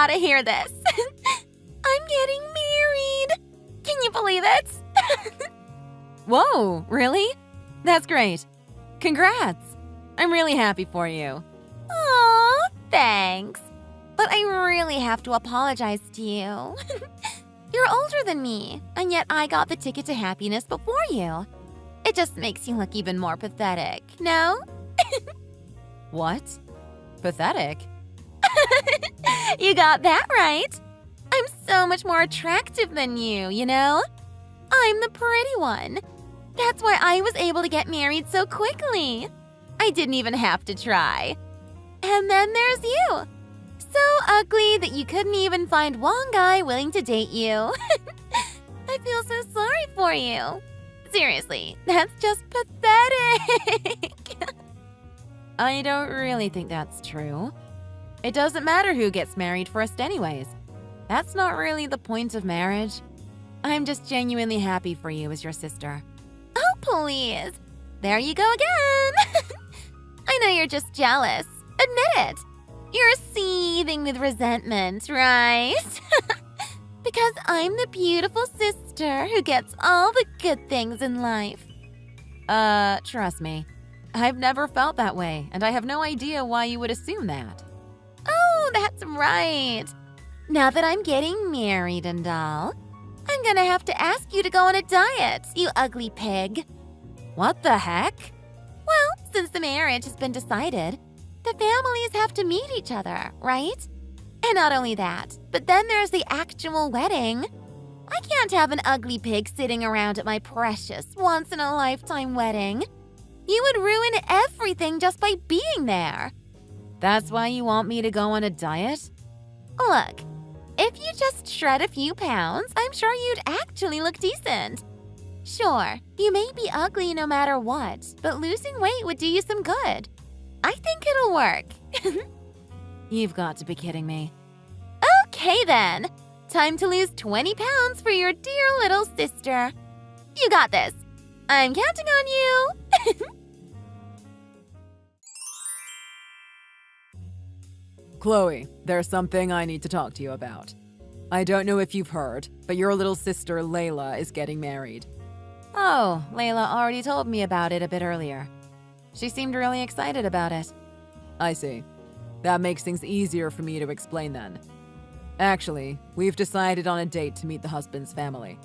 gotta hear this. I'm getting married. Can you believe it? Whoa, really? That's great. Congrats. I'm really happy for you. Aw, thanks. But I really have to apologize to you. You're older than me, and yet I got the ticket to happiness before you. It just makes you look even more pathetic, no? What? Pathetic? You got that right. I'm so much more attractive than you know? I'm the pretty one. That's why I was able to get married so quickly. I didn't even have to try. And then there's you. So ugly that you couldn't even find one guy willing to date you. I feel so sorry for you. Seriously, that's just pathetic. I don't really think that's true. It doesn't matter who gets married first anyways. That's not really the point of marriage. I'm just genuinely happy for you as your sister. Oh, please. There you go again. I know you're just jealous. Admit it. You're seething with resentment, right? Because I'm the beautiful sister who gets all the good things in life. Trust me. I've never felt that way, and I have no idea why you would assume that. Oh, that's right. Now that I'm getting married and all, I'm gonna have to ask you to go on a diet, you ugly pig. What the heck? Well, since the marriage has been decided, the families have to meet each other, right? And not only that, but then there's the actual wedding. I can't have an ugly pig sitting around at my precious, once-in-a-lifetime wedding. You would ruin everything just by being there. That's why you want me to go on a diet? Look, if you just shred a few pounds, I'm sure you'd actually look decent. Sure, you may be ugly no matter what, but losing weight would do you some good. I think it'll work. You've got to be kidding me. Okay then, time to lose 20 pounds for your dear little sister. You got this. I'm counting on you. Chloe, there's something I need to talk to you about. I don't know if you've heard, but your little sister Layla is getting married. Oh, Layla already told me about it a bit earlier. She seemed really excited about it. I see. That makes things easier for me to explain then. Actually, we've decided on a date to meet the husband's family.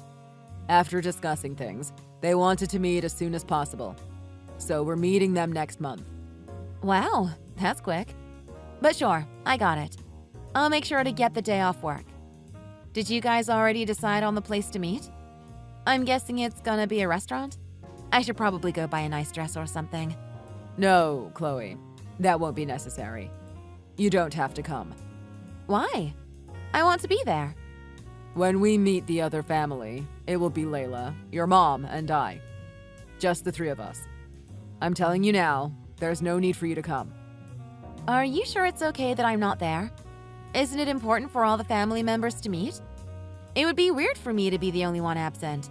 After discussing things, they wanted to meet as soon as possible. So we're meeting them next month. Wow, that's quick. But sure, I got it. I'll make sure to get the day off work. Did you guys already decide on the place to meet? I'm guessing it's gonna be a restaurant? I should probably go buy a nice dress or something. No, Chloe. That won't be necessary. You don't have to come. Why? I want to be there. When we meet the other family, it will be Layla, your mom, and I. Just the three of us. I'm telling you now, there's no need for you to come. Are you sure it's okay that I'm not there? Isn't it important for all the family members to meet? It would be weird for me to be the only one absent.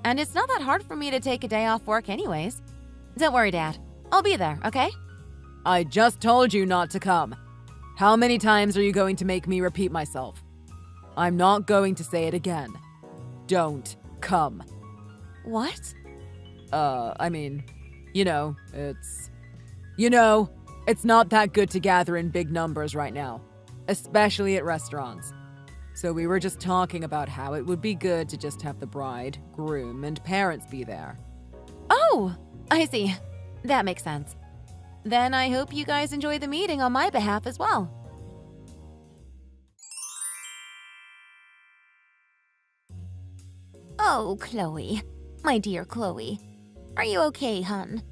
And it's not that hard for me to take a day off work anyways. Don't worry, Dad. I'll be there, okay? I just told you not to come. How many times are you going to make me repeat myself? I'm not going to say it again. Don't come. What? It's not that good to gather in big numbers right now, especially at restaurants. So we were just talking about how it would be good to just have the bride, groom, and parents be there. Oh, I see. That makes sense. Then I hope you guys enjoy the meeting on my behalf as well. Oh, Chloe. My dear Chloe. Are you okay, hun?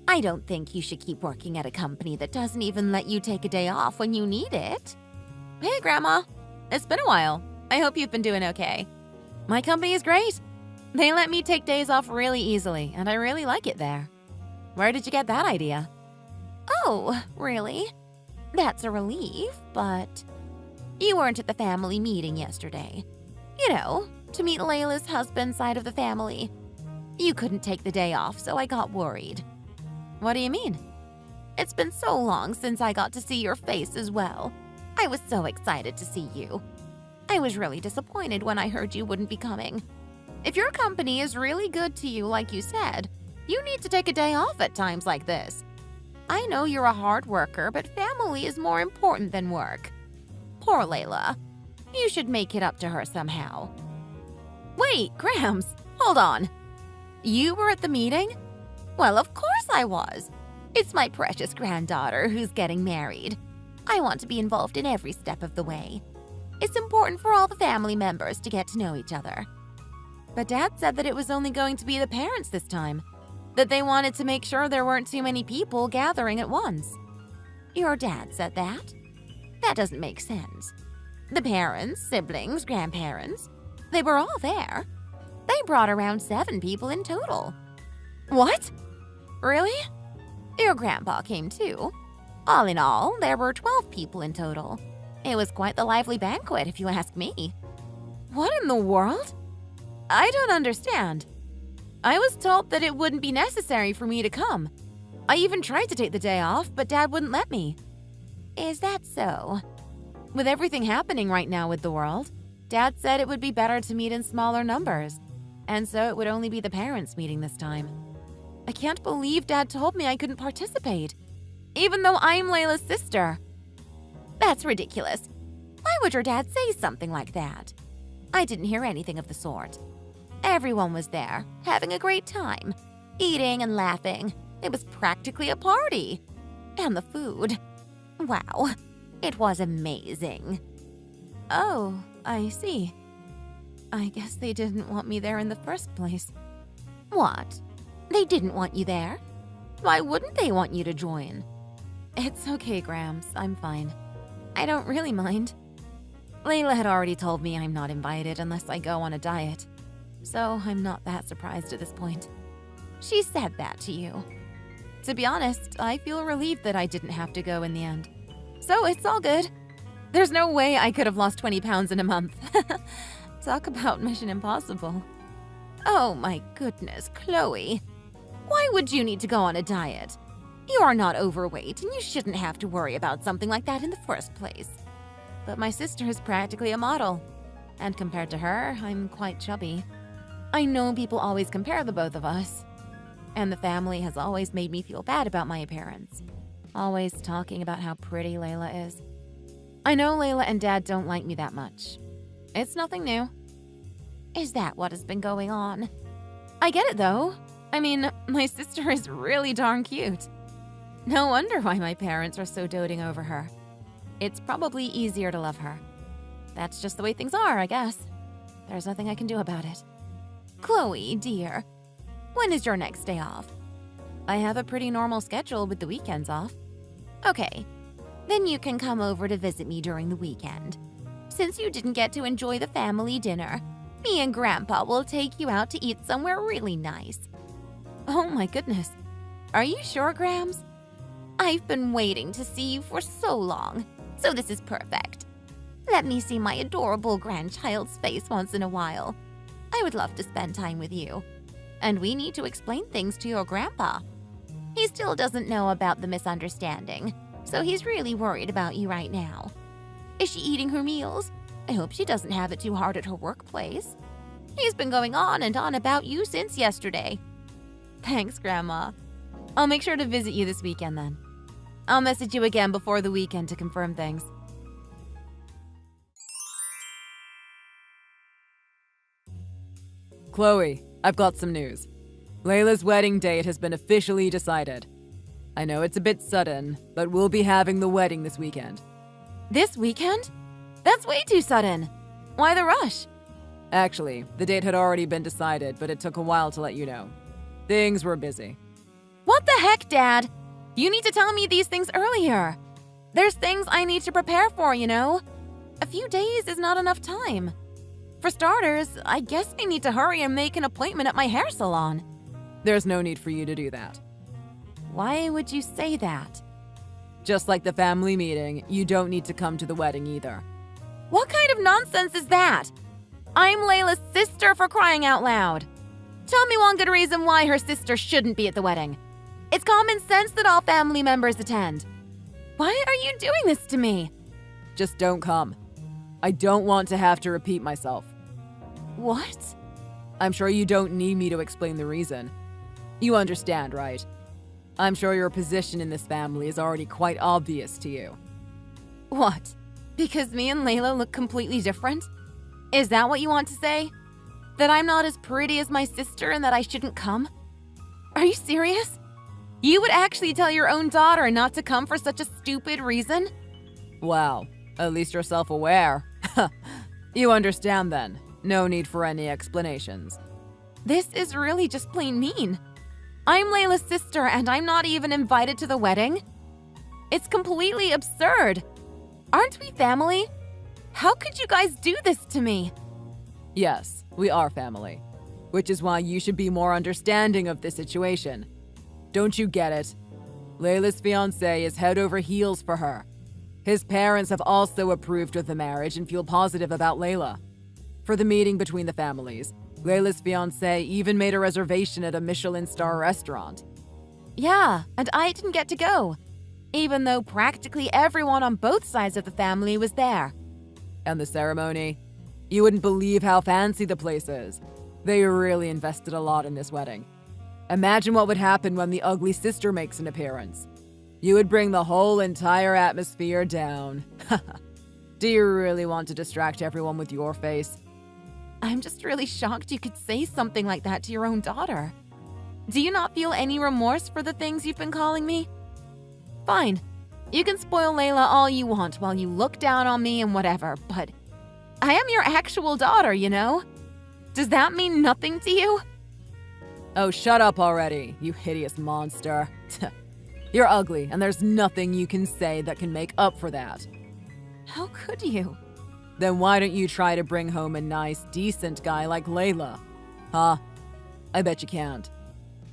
I don't think you should keep working at a company that doesn't even let you take a day off when you need it. Hey, Grandma. It's been a while. I hope you've been doing okay. My company is great. They let me take days off really easily, and I really like it there. Where did you get that idea? Oh, really? That's a relief, but you weren't at the family meeting yesterday. You know, to meet Layla's husband's side of the family. You couldn't take the day off, so I got worried. What do you mean? It's been so long since I got to see your face as well. I was so excited to see you. I was really disappointed when I heard you wouldn't be coming. If your company is really good to you like you said, you need to take a day off at times like this. I know you're a hard worker, but family is more important than work. Poor Layla. You should make it up to her somehow. Wait, Grams, hold on. You were at the meeting? Well, of course I was. It's my precious granddaughter who's getting married. I want to be involved in every step of the way. It's important for all the family members to get to know each other. But Dad said that it was only going to be the parents this time. That they wanted to make sure there weren't too many people gathering at once. Your dad said that? That doesn't make sense. The parents, siblings, grandparents, they were all there. They brought around 7 people in total. What? Really? Your grandpa came too. All in all, there were 12 people in total. It was quite the lively banquet, if you ask me. What in the world? I don't understand. I was told that it wouldn't be necessary for me to come. I even tried to take the day off, but Dad wouldn't let me. Is that so? With everything happening right now with the world, Dad said it would be better to meet in smaller numbers, and so it would only be the parents meeting this time. I can't believe Dad told me I couldn't participate, even though I'm Layla's sister. That's ridiculous. Why would your dad say something like that? I didn't hear anything of the sort. Everyone was there, having a great time, eating and laughing. It was practically a party. And the food. Wow, it was amazing. Oh, I see. I guess they didn't want me there in the first place. What? They didn't want you there? Why wouldn't they want you to join? It's okay, Grams. I'm fine. I don't really mind. Layla had already told me I'm not invited unless I go on a diet, so I'm not that surprised at this point. She said that to you. To be honest, I feel relieved that I didn't have to go in the end. So it's all good. There's no way I could have lost 20 pounds in a month. Talk about Mission Impossible. Oh my goodness, Chloe. Why would you need to go on a diet? You are not overweight and you shouldn't have to worry about something like that in the first place. But my sister is practically a model, and compared to her, I'm quite chubby. I know people always compare the both of us, and the family has always made me feel bad about my appearance, always talking about how pretty Layla is. I know Layla and Dad don't like me that much. It's nothing new. Is that what has been going on? I get it though. I mean, my sister is really darn cute. No wonder why my parents are so doting over her. It's probably easier to love her. That's just the way things are, I guess. There's nothing I can do about it. Chloe, dear, when is your next day off? I have a pretty normal schedule with the weekends off. Okay, then you can come over to visit me during the weekend. Since you didn't get to enjoy the family dinner, me and Grandpa will take you out to eat somewhere really nice. Oh my goodness. Are you sure, Grams? I've been waiting to see you for so long, so this is perfect. Let me see my adorable grandchild's face once in a while. I would love to spend time with you. And we need to explain things to your grandpa. He still doesn't know about the misunderstanding, so he's really worried about you right now. Is she eating her meals? I hope she doesn't have it too hard at her workplace. He's been going on and on about you since yesterday. Thanks, Grandma. I'll make sure to visit you this weekend then. I'll message you again before the weekend to confirm things. Chloe, I've got some news. Layla's wedding date has been officially decided. I know it's a bit sudden, but we'll be having the wedding this weekend. This weekend? That's way too sudden. Why the rush? Actually, the date had already been decided, but it took a while to let you know. Things were busy. What the heck, Dad? You need to tell me these things earlier. There's things I need to prepare for, you know? A few days is not enough time. For starters, I guess I need to hurry and make an appointment at my hair salon. There's no need for you to do that. Why would you say that? Just like the family meeting, you don't need to come to the wedding either. What kind of nonsense is that? I'm Layla's sister, for crying out loud. Tell me one good reason why her sister shouldn't be at the wedding. It's common sense that all family members attend. Why are you doing this to me? Just don't come. I don't want to have to repeat myself. What? I'm sure you don't need me to explain the reason. You understand, right? I'm sure your position in this family is already quite obvious to you. What? Because me and Layla look completely different? Is that what you want to say? That I'm not as pretty as my sister and that I shouldn't come? Are you serious? You would actually tell your own daughter not to come for such a stupid reason? Wow, at least you're self-aware. You understand then. No need for any explanations. This is really just plain mean. I'm Layla's sister and I'm not even invited to the wedding? It's completely absurd. Aren't we family? How could you guys do this to me? Yes, we are family. Which is why you should be more understanding of this situation. Don't you get it? Layla's fiancé is head over heels for her. His parents have also approved of the marriage and feel positive about Layla. For the meeting between the families, Layla's fiancé even made a reservation at a Michelin star restaurant. Yeah, and I didn't get to go, even though practically everyone on both sides of the family was there. And the ceremony? You wouldn't believe how fancy the place is. They really invested a lot in this wedding. Imagine what would happen when the ugly sister makes an appearance. You would bring the whole entire atmosphere down. Do you really want to distract everyone with your face? I'm just really shocked you could say something like that to your own daughter. Do you not feel any remorse for the things you've been calling me? Fine. You can spoil Layla all you want while you look down on me and whatever, but I am your actual daughter, you know? Does that mean nothing to you? Oh, shut up already, you hideous monster. You're ugly, and there's nothing you can say that can make up for that. How could you? Then why don't you try to bring home a nice, decent guy like Layla? Huh? I bet you can't.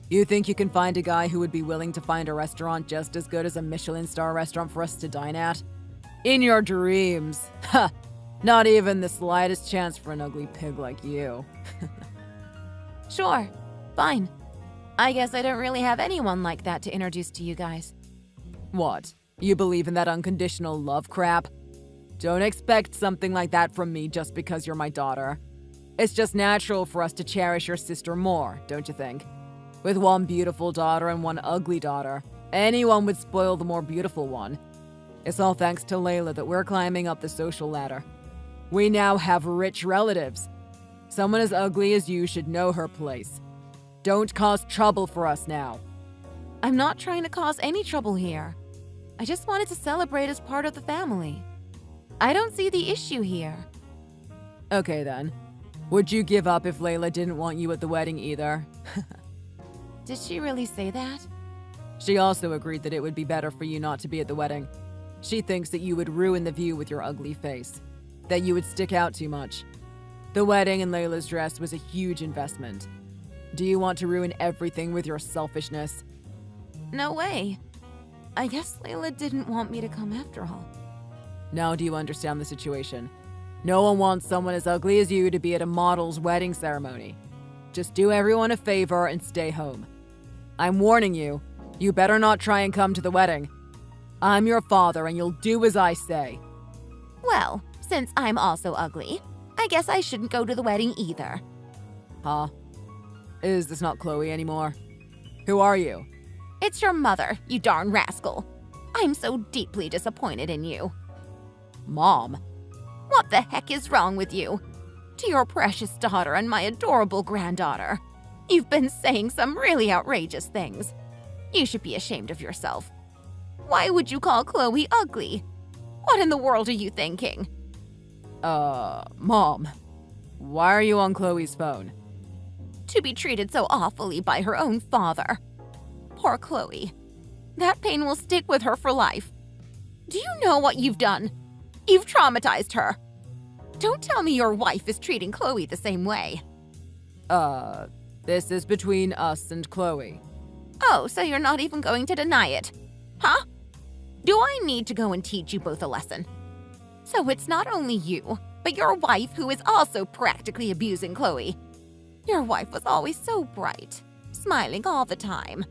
You think you can find a guy who would be willing to find a restaurant just as good as a Michelin star restaurant for us to dine at? In your dreams. Ha! Not even the slightest chance for an ugly pig like you. Sure. Fine. I guess I don't really have anyone like that to introduce to you guys. What? You believe in that unconditional love crap? Don't expect something like that from me just because you're my daughter. It's just natural for us to cherish your sister more, don't you think? With one beautiful daughter and one ugly daughter, anyone would spoil the more beautiful one. It's all thanks to Layla that we're climbing up the social ladder. We now have rich relatives. Someone as ugly as you should know her place. Don't cause trouble for us now. I'm not trying to cause any trouble here. I just wanted to celebrate as part of the family. I don't see the issue here. Okay then. Would you give up if Layla didn't want you at the wedding either? Did she really say that? She also agreed that it would be better for you not to be at the wedding. She thinks that you would ruin the view with your ugly face. That you would stick out too much. The wedding and Layla's dress was a huge investment. Do you want to ruin everything with your selfishness? No way. I guess Layla didn't want me to come after all. Now do you understand the situation? No one wants someone as ugly as you to be at a model's wedding ceremony. Just do everyone a favor and stay home. I'm warning you, you better not try and come to the wedding. I'm your father and you'll do as I say. Well, since I'm also ugly, I guess I shouldn't go to the wedding either. Huh? Is this not Chloe anymore? Who are you? It's your mother, you darn rascal. I'm so deeply disappointed in you. Mom? What the heck is wrong with you? To your precious daughter and my adorable granddaughter. You've been saying some really outrageous things. You should be ashamed of yourself. Why would you call Chloe ugly? What in the world are you thinking? Mom. Why are you on Chloe's phone? To be treated so awfully by her own father. Poor Chloe. That pain will stick with her for life. Do you know what you've done? You've traumatized her. Don't tell me your wife is treating Chloe the same way. This is between us and Chloe. Oh, so you're not even going to deny it? Huh? Do I need to go and teach you both a lesson? So it's not only you, but your wife who is also practically abusing Chloe. Your wife was always so bright, smiling all the time.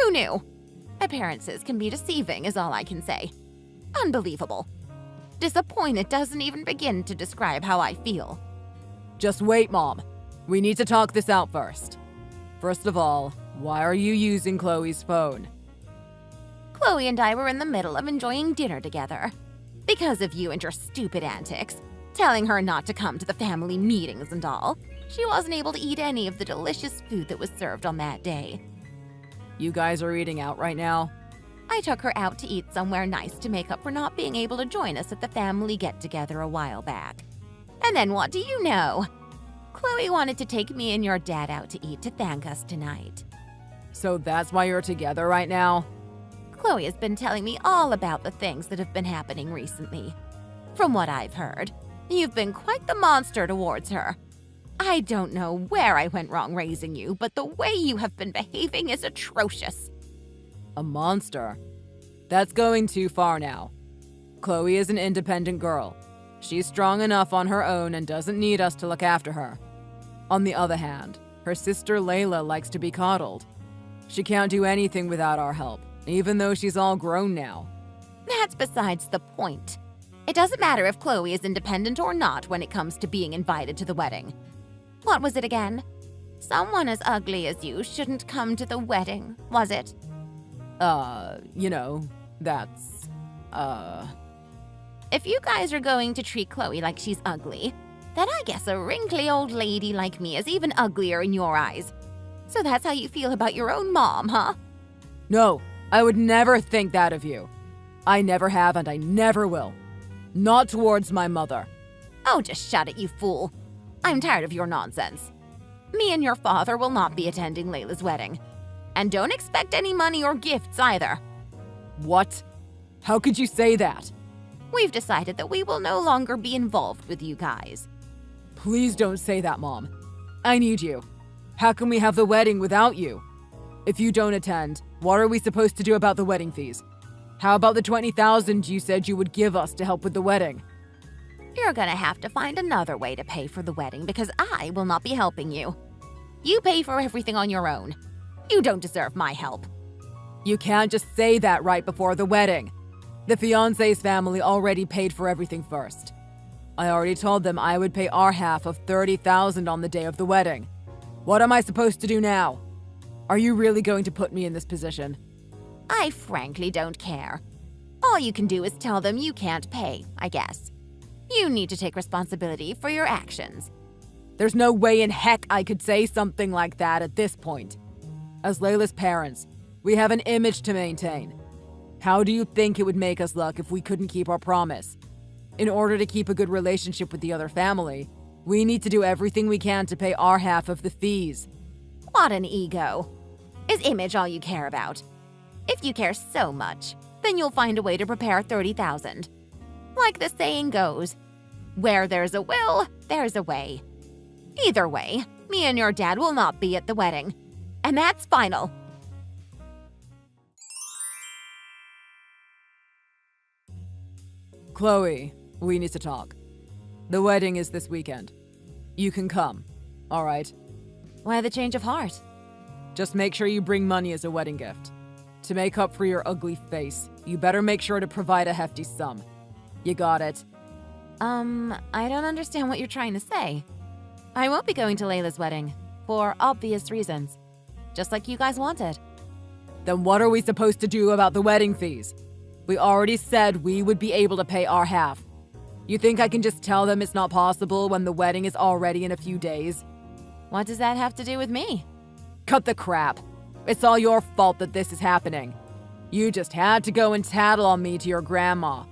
Who knew? Appearances can be deceiving is all I can say. Unbelievable. Disappointed doesn't even begin to describe how I feel. Just wait, Mom. We need to talk this out first. First of all, why are you using Chloe's phone? Chloe and I were in the middle of enjoying dinner together. Because of you and your stupid antics, telling her not to come to the family meetings and all, she wasn't able to eat any of the delicious food that was served on that day. You guys are eating out right now? I took her out to eat somewhere nice to make up for not being able to join us at the family get-together a while back. And then what do you know? Chloe wanted to take me and your dad out to eat to thank us tonight. So that's why you're together right now? Chloe has been telling me all about the things that have been happening recently. From what I've heard, you've been quite the monster towards her. I don't know where I went wrong raising you, but the way you have been behaving is atrocious. A monster? That's going too far now. Chloe is an independent girl. She's strong enough on her own and doesn't need us to look after her. On the other hand, her sister Layla likes to be coddled. She can't do anything without our help, even though she's all grown now. That's besides the point. It doesn't matter if Chloe is independent or not when it comes to being invited to the wedding. What was it again? Someone as ugly as you shouldn't come to the wedding, was it? That's, If you guys are going to treat Chloe like she's ugly, then I guess a wrinkly old lady like me is even uglier in your eyes. So that's how you feel about your own mom, huh? No, I would never think that of you. I never have and I never will. Not towards my mother. Oh, just shut it, you fool. I'm tired of your nonsense. Me and your father will not be attending Layla's wedding. And don't expect any money or gifts either. What? How could you say that? We've decided that we will no longer be involved with you guys. Please don't say that, Mom. I need you. How can we have the wedding without you? If you don't attend, what are we supposed to do about the wedding fees? How about the $20,000 you said you would give us to help with the wedding? You're gonna have to find another way to pay for the wedding because I will not be helping you. You pay for everything on your own. You don't deserve my help. You can't just say that right before the wedding. The fiancé's family already paid for everything first. I already told them I would pay our half of $30,000 on the day of the wedding. What am I supposed to do now? Are you really going to put me in this position? I frankly don't care. All you can do is tell them you can't pay, I guess. You need to take responsibility for your actions. There's no way in heck I could say something like that at this point. As Layla's parents, we have an image to maintain. How do you think it would make us look if we couldn't keep our promise? In order to keep a good relationship with the other family, we need to do everything we can to pay our half of the fees. What an ego. Is image all you care about? If you care so much, then you'll find a way to prepare $30,000. Like the saying goes, where there's a will, there's a way. Either way, me and your dad will not be at the wedding. And that's final. Chloe, we need to talk. The wedding is this weekend. You can come, all right? Why the change of heart? Just make sure you bring money as a wedding gift. To make up for your ugly face, you better make sure to provide a hefty sum. You got it? I don't understand what you're trying to say. I won't be going to Layla's wedding, for obvious reasons. Just like you guys wanted. Then what are we supposed to do about the wedding fees? We already said we would be able to pay our half. You think I can just tell them it's not possible when the wedding is already in a few days? What does that have to do with me? Cut the crap. It's all your fault that this is happening. You just had to go and tattle on me to your grandma.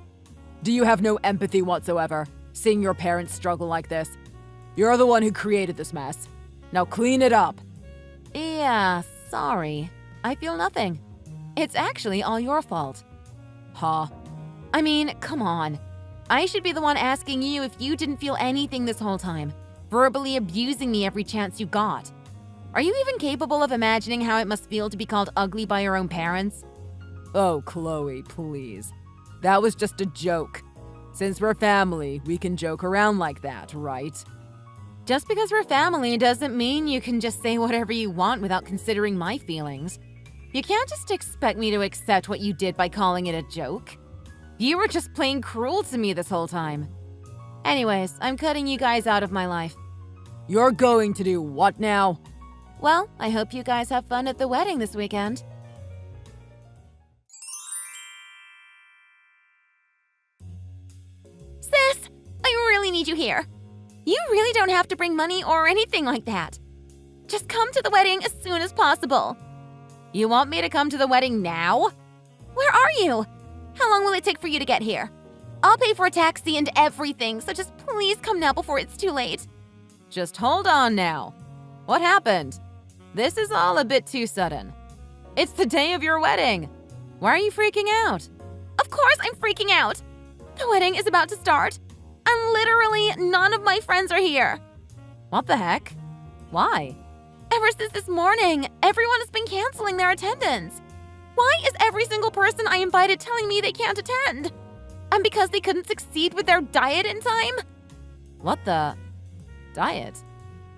Do you have no empathy whatsoever, seeing your parents struggle like this? You're the one who created this mess. Now clean it up. Yeah, sorry. I feel nothing. It's actually all your fault. Huh? I mean, come on. I should be the one asking you if you didn't feel anything this whole time, verbally abusing me every chance you got. Are you even capable of imagining how it must feel to be called ugly by your own parents? Oh, Chloe, please. That was just a joke. Since we're family, we can joke around like that, right? Just because we're family doesn't mean you can just say whatever you want without considering my feelings. You can't just expect me to accept what you did by calling it a joke. You were just plain cruel to me this whole time. Anyways, I'm cutting you guys out of my life. You're going to do what now? Well, I hope you guys have fun at the wedding this weekend. Sis, I really need you here. You really don't have to bring money or anything like that. Just come to the wedding as soon as possible. You want me to come to the wedding now? Where are you? How long will it take for you to get here? I'll pay for a taxi and everything, so just please come now before it's too late. Just hold on now. What happened? This is all a bit too sudden. It's the day of your wedding. Why are you freaking out? Of course I'm freaking out. The wedding is about to start, and literally none of my friends are here. What the heck? Why? Ever since this morning, everyone has been canceling their attendance. Why is every single person I invited telling me they can't attend? And because they couldn't succeed with their diet in time? What the? Diet?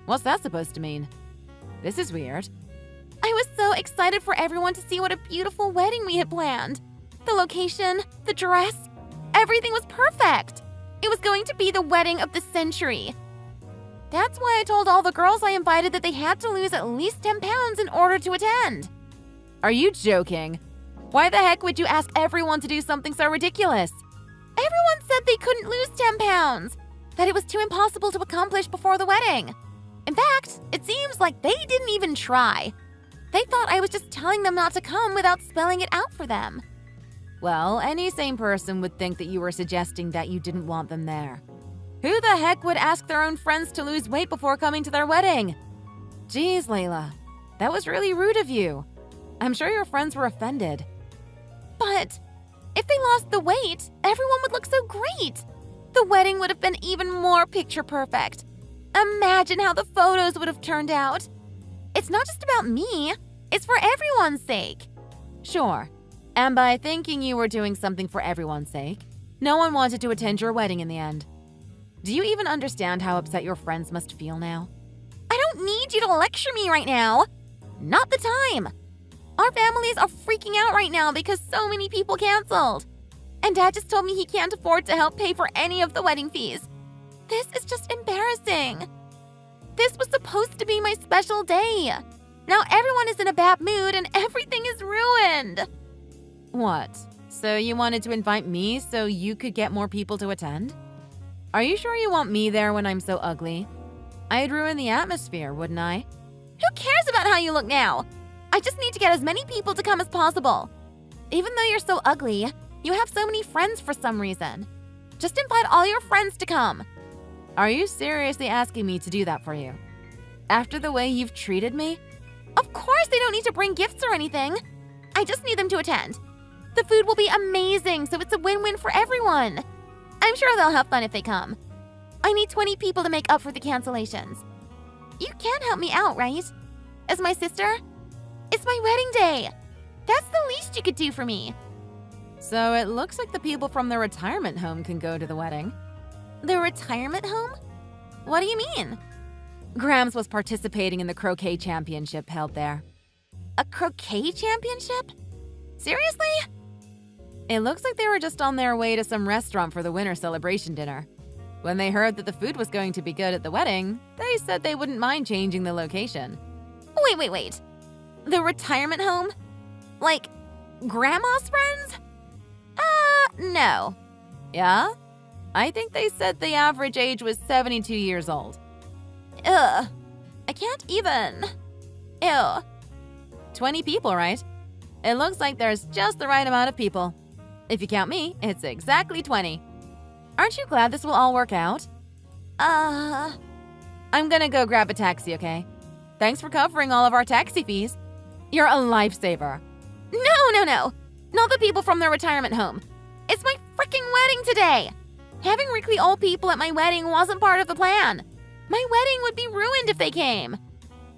What's that supposed to mean? This is weird. I was so excited for everyone to see what a beautiful wedding we had planned. The location, the dress, everything was perfect. It was going to be the wedding of the century. That's why I told all the girls I invited that they had to lose at least 10 pounds in order to attend. Are you joking? Why the heck would you ask everyone to do something so ridiculous? Everyone said they couldn't lose 10 pounds, that it was too impossible to accomplish before the wedding. In fact, it seems like they didn't even try. They thought I was just telling them not to come without spelling it out for them. Well, any sane person would think that you were suggesting that you didn't want them there. Who the heck would ask their own friends to lose weight before coming to their wedding? Jeez, Layla, that was really rude of you. I'm sure your friends were offended. But if they lost the weight, everyone would look so great. The wedding would have been even more picture perfect. Imagine how the photos would have turned out. It's not just about me, it's for everyone's sake. Sure. And by thinking you were doing something for everyone's sake, no one wanted to attend your wedding in the end. Do you even understand how upset your friends must feel now? I don't need you to lecture me right now. Not the time. Our families are freaking out right now because so many people canceled. And Dad just told me he can't afford to help pay for any of the wedding fees. This is just embarrassing. This was supposed to be my special day. Now everyone is in a bad mood and everything is ruined. What? So you wanted to invite me so you could get more people to attend? Are you sure you want me there when I'm so ugly? I'd ruin the atmosphere, wouldn't I? Who cares about how you look now? I just need to get as many people to come as possible. Even though you're so ugly, you have so many friends for some reason. Just invite all your friends to come. Are you seriously asking me to do that for you? After the way you've treated me? Of course they don't need to bring gifts or anything. I just need them to attend. The food will be amazing, so it's a win-win for everyone. I'm sure they'll have fun if they come. I need 20 people to make up for the cancellations. You can help me out, right? As my sister? It's my wedding day. That's the least you could do for me. So it looks like the people from the retirement home can go to the wedding. The retirement home? What do you mean? Grams was participating in the croquet championship held there. A croquet championship? Seriously? It looks like they were just on their way to some restaurant for the winter celebration dinner. When they heard that the food was going to be good at the wedding, they said they wouldn't mind changing the location. Wait. The retirement home? Like, Grandma's friends? No. Yeah? I think they said the average age was 72 years old. Ugh. I can't even. Ew. 20 people, right? It looks like there's just the right amount of people. If you count me, it's exactly 20. Aren't you glad this will all work out? I'm gonna go grab a taxi, okay? Thanks for covering all of our taxi fees. You're a lifesaver. No. Not the people from the retirement home. It's my freaking wedding today. Having wrinkly old people at my wedding wasn't part of the plan. My wedding would be ruined if they came.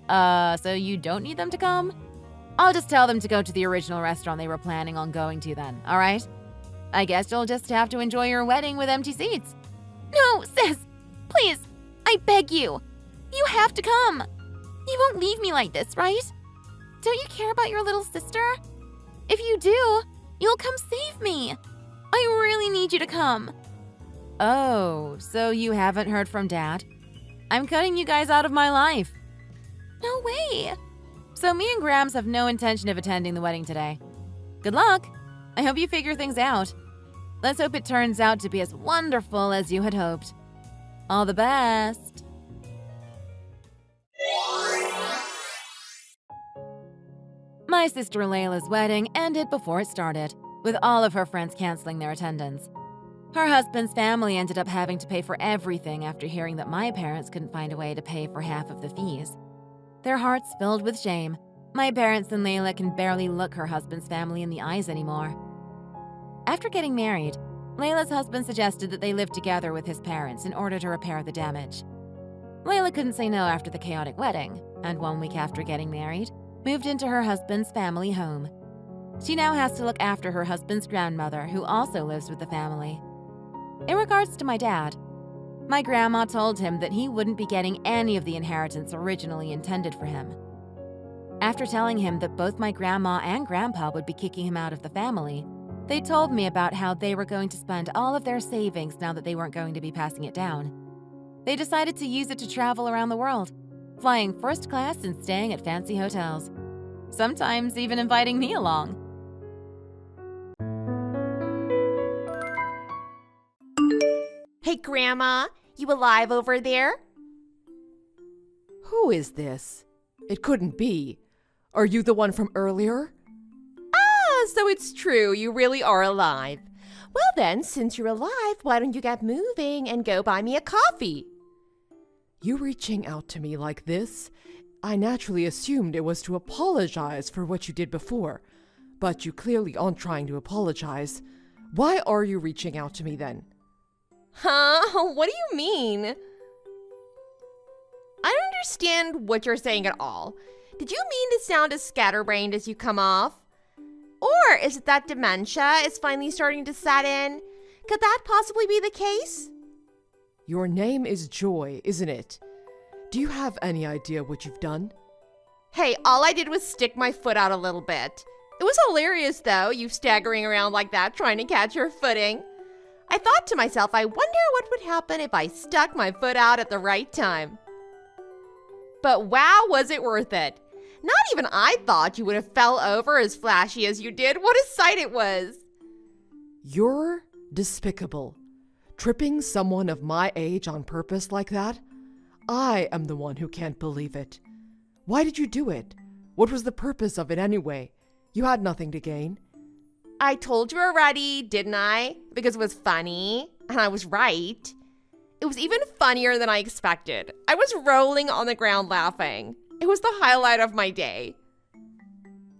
So you don't need them to come? I'll just tell them to go to the original restaurant they were planning on going to then, all right? I guess you'll just have to enjoy your wedding with empty seats. No, sis. Please. I beg you. You have to come. You won't leave me like this, right? Don't you care about your little sister? If you do, you'll come save me. I really need you to come. Oh, so you haven't heard from Dad? I'm cutting you guys out of my life. No way. So me and Grams have no intention of attending the wedding today. Good luck. I hope you figure things out. Let's hope it turns out to be as wonderful as you had hoped. All the best. My sister Layla's wedding ended before it started, with all of her friends canceling their attendance. Her husband's family ended up having to pay for everything after hearing that my parents couldn't find a way to pay for half of the fees. Their hearts filled with shame, my parents and Layla can barely look her husband's family in the eyes anymore. After getting married, Layla's husband suggested that they live together with his parents in order to repair the damage. Layla couldn't say no after the chaotic wedding, and 1 week after getting married, moved into her husband's family home. She now has to look after her husband's grandmother, who also lives with the family. In regards to my dad, my grandma told him that he wouldn't be getting any of the inheritance originally intended for him. After telling him that both my grandma and grandpa would be kicking him out of the family, they told me about how they were going to spend all of their savings now that they weren't going to be passing it down. They decided to use it to travel around the world, flying first class and staying at fancy hotels. Sometimes even inviting me along. Hey, Grandma, you alive over there? Who is this? It couldn't be. Are you the one from earlier? Ah, so it's true, you really are alive. Well then, since you're alive, why don't you get moving and go buy me a coffee? You reaching out to me like this? I naturally assumed it was to apologize for what you did before, but you clearly aren't trying to apologize. Why are you reaching out to me then? Huh? What do you mean? I don't understand what you're saying at all. Did you mean to sound as scatterbrained as you come off? Or is it that dementia is finally starting to set in? Could that possibly be the case? Your name is Joy, isn't it? Do you have any idea what you've done? Hey, all I did was stick my foot out a little bit. It was hilarious, though, you staggering around like that trying to catch your footing. I thought to myself, I wonder what would happen if I stuck my foot out at the right time. But wow, was it worth it. Not even I thought you would have fell over as flashy as you did. What a sight it was. You're despicable. Tripping someone of my age on purpose like that? I am the one who can't believe it. Why did you do it? What was the purpose of it anyway? You had nothing to gain. I told you already, didn't I? Because it was funny, and I was right. It was even funnier than I expected. I was rolling on the ground laughing. It was the highlight of my day.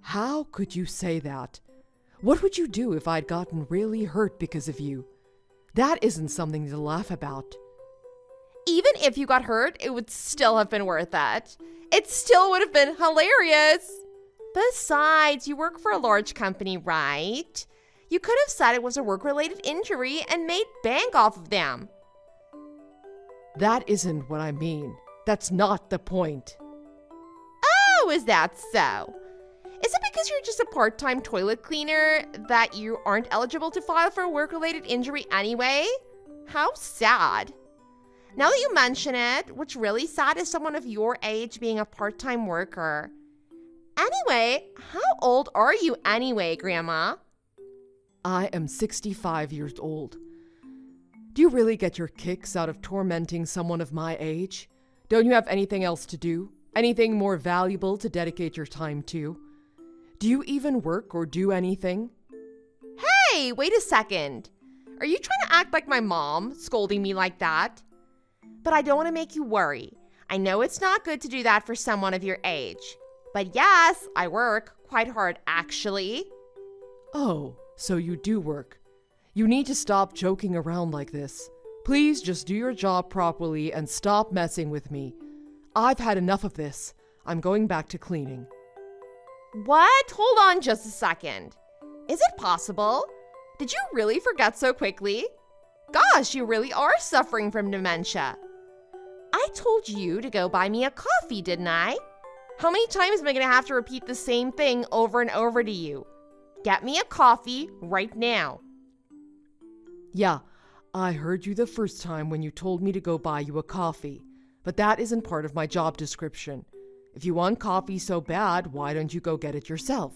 How could you say that? What would you do if I'd gotten really hurt because of you? That isn't something to laugh about. Even if you got hurt, it would still have been worth it. It still would have been hilarious. Besides, you work for a large company, right? You could have said it was a work-related injury and made bank off of them. That isn't what I mean. That's not the point. Oh, is that so? Is it because you're just a part-time toilet cleaner that you aren't eligible to file for a work-related injury anyway? How sad. Now that you mention it, what's really sad is someone of your age being a part-time worker. Anyway, how old are you anyway, Grandma? I am 65 years old. Do you really get your kicks out of tormenting someone of my age? Don't you have anything else to do? Anything more valuable to dedicate your time to? Do you even work or do anything? Hey, wait a second. Are you trying to act like my mom, scolding me like that? But I don't want to make you worry. I know it's not good to do that for someone of your age. But yes, I work quite hard, actually. Oh, so you do work. You need to stop joking around like this. Please just do your job properly and stop messing with me. I've had enough of this. I'm going back to cleaning. What? Hold on just a second. Is it possible? Did you really forget so quickly? Gosh, you really are suffering from dementia. I told you to go buy me a coffee, didn't I? How many times am I going to have to repeat the same thing over and over to you? Get me a coffee right now. Yeah, I heard you the first time when you told me to go buy you a coffee, but that isn't part of my job description. If you want coffee so bad, why don't you go get it yourself?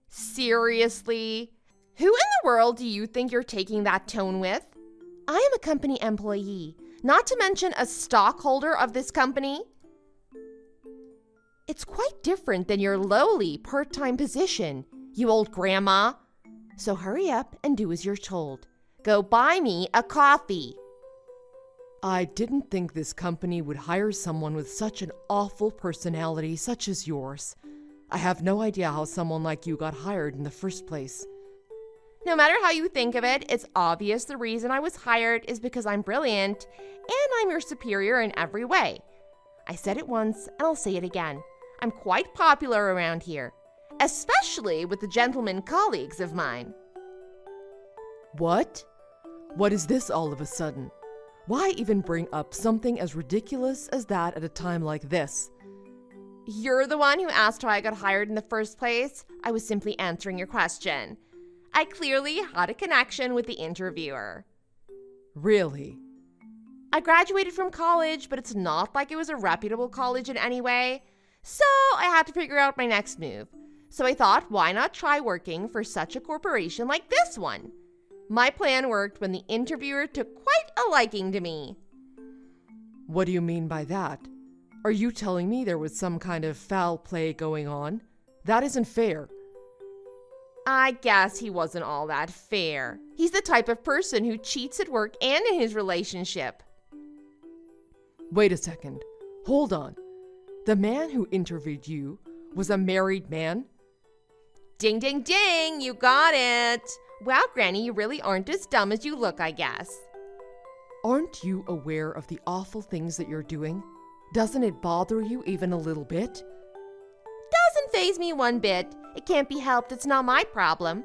Seriously? Who in the world do you think you're taking that tone with? I am a company employee, not to mention a stockholder of this company. It's quite different than your lowly part-time position, you old grandma. So hurry up and do as you're told. Go buy me a coffee. I didn't think this company would hire someone with such an awful personality such as yours. I have no idea how someone like you got hired in the first place. No matter how you think of it, it's obvious the reason I was hired is because I'm brilliant and I'm your superior in every way. I said it once and I'll say it again. I'm quite popular around here, especially with the gentlemen colleagues of mine. What? What is this all of a sudden? Why even bring up something as ridiculous as that at a time like this? You're the one who asked how I got hired in the first place. I was simply answering your question. I clearly had a connection with the interviewer. Really? I graduated from college, but it's not like it was a reputable college in any way. So I had to figure out my next move. So I thought, why not try working for such a corporation like this one? My plan worked when the interviewer took quite a liking to me. What do you mean by that? Are you telling me there was some kind of foul play going on? That isn't fair. I guess he wasn't all that fair. He's the type of person who cheats at work and in his relationship. Wait a second. Hold on. The man who interviewed you was a married man? Ding, ding, ding, you got it. Wow, Granny, you really aren't as dumb as you look, I guess. Aren't you aware of the awful things that you're doing? Doesn't it bother you even a little bit? Doesn't faze me one bit. It can't be helped, it's not my problem.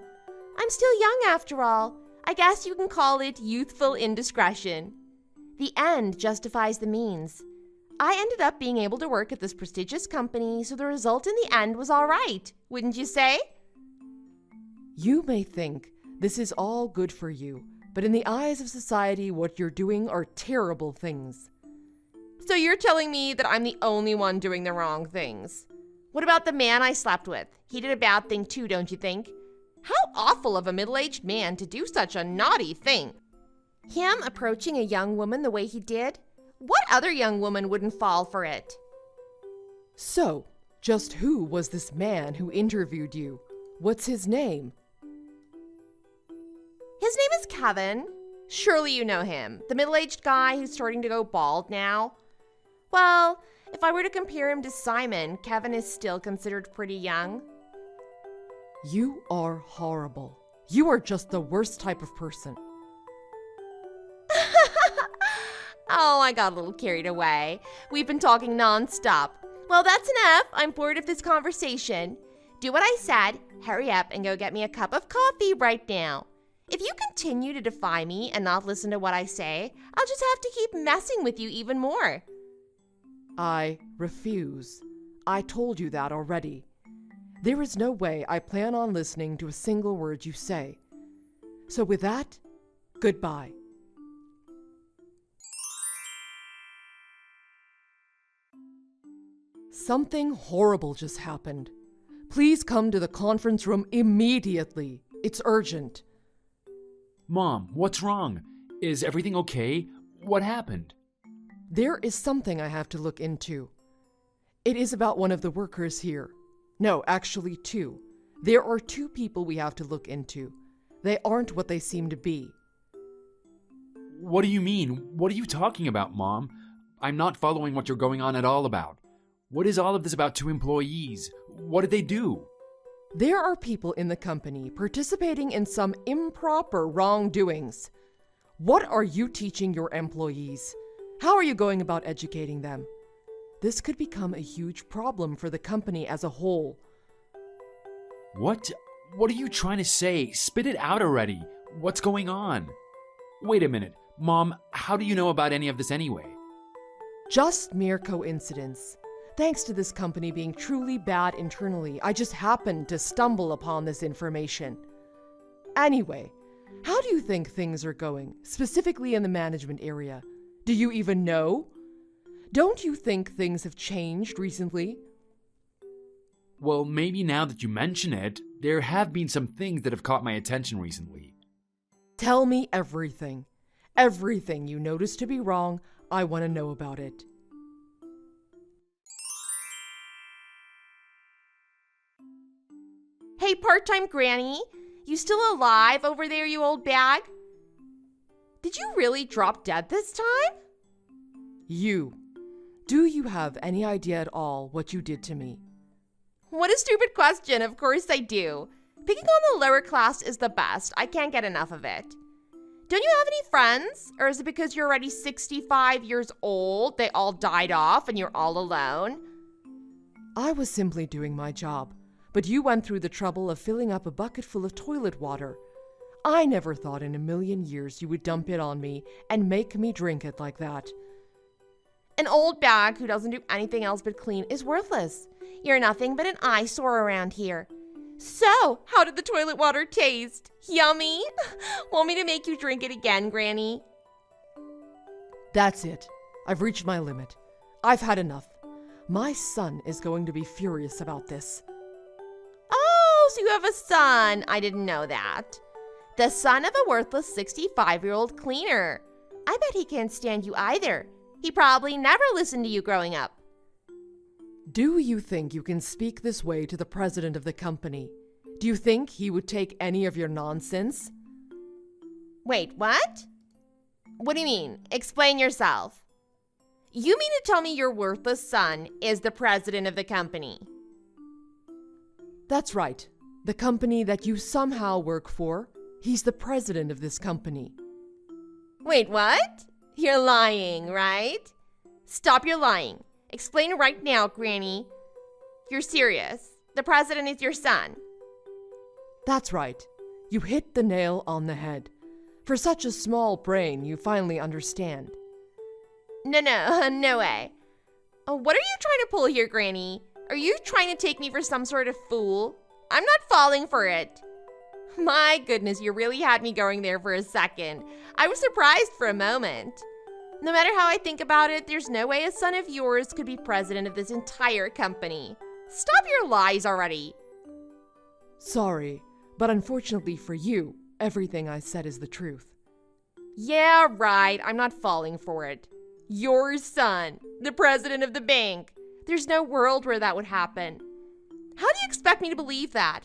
I'm still young after all. I guess you can call it youthful indiscretion. The end justifies the means. I ended up being able to work at this prestigious company, so the result in the end was all right, wouldn't you say? You may think this is all good for you, but in the eyes of society, what you're doing are terrible things. So you're telling me that I'm the only one doing the wrong things? What about the man I slept with? He did a bad thing too, don't you think? How awful of a middle-aged man to do such a naughty thing. Him approaching a young woman the way he did? What other young woman wouldn't fall for it? So, just who was this man who interviewed you? What's his name? His name is Kevin. Surely you know him. The middle-aged guy who's starting to go bald now. Well, if I were to compare him to Simon, Kevin is still considered pretty young. You are horrible. You are just the worst type of person. Oh, I got a little carried away. We've been talking nonstop. Well, that's enough. I'm bored of this conversation. Do what I said. Hurry up and go get me a cup of coffee right now. If you continue to defy me and not listen to what I say, I'll just have to keep messing with you even more. I refuse. I told you that already. There is no way I plan on listening to a single word you say. So with that, goodbye. Something horrible just happened. Please come to the conference room immediately. It's urgent. Mom, what's wrong? Is everything okay? What happened? There is something I have to look into. It is about one of the workers here. No, actually two. There are two people we have to look into. They aren't what they seem to be. What do you mean? What are you talking about, Mom? I'm not following what you're going on at all about. What is all of this about two employees? What did they do? There are people in the company participating in some improper wrongdoings. What are you teaching your employees? How are you going about educating them? This could become a huge problem for the company as a whole. What? What are you trying to say? Spit it out already. What's going on? Wait a minute. Mom, how do you know about any of this anyway? Just mere coincidence. Thanks to this company being truly bad internally, I just happened to stumble upon this information. Anyway, How do you think things are going, specifically in the management area? Do you even know? Don't you think things have changed recently? Well, maybe now that you mention it, there have been some things that have caught my attention recently. Tell me everything. Everything you notice to be wrong, I want to know about it. Hey, part-time granny, you still alive over there, you old bag? Did you really drop dead this time? Do you have any idea at all what you did to me? What a stupid question. Of course I do. Picking on the lower class is the best. I can't get enough of it. Don't you have any friends? Or is it because you're already 65 years old, they all died off and you're all alone? I was simply doing my job, but you went through the trouble of filling up a bucket full of toilet water. I never thought in a million years you would dump it on me and make me drink it like that. An old bag who doesn't do anything else but clean is worthless. You're nothing but an eyesore around here. So, how did the toilet water taste? Yummy? Want me to make you drink it again, Granny? That's it. I've reached my limit. I've had enough. My son is going to be furious about this. Oh, so you have a son. I didn't know that. The son of a worthless 65-year-old cleaner. I bet he can't stand you either. He probably never listened to you growing up. Do you think you can speak this way to the president of the company? Do you think he would take any of your nonsense? Wait, what? What do you mean? Explain yourself. You mean to tell me your worthless son is the president of the company? That's right. The company that you somehow work for, he's the president of this company. Wait, what? You're lying, right? Stop your lying. Explain right now, Granny. You're serious. The president is your son. That's right. You hit the nail on the head. For such a small brain, you finally understand. No way. What are you trying to pull here, Granny? Are you trying to take me for some sort of fool? I'm not falling for it. My goodness, you really had me going there for a second. I was surprised for a moment. No matter how I think about it, there's no way a son of yours could be president of this entire company. Stop your lies already. Sorry, but unfortunately for you, everything I said is the truth. Yeah, right. I'm not falling for it. Your son, the president of the bank. There's no world where that would happen. How do you expect me to believe that?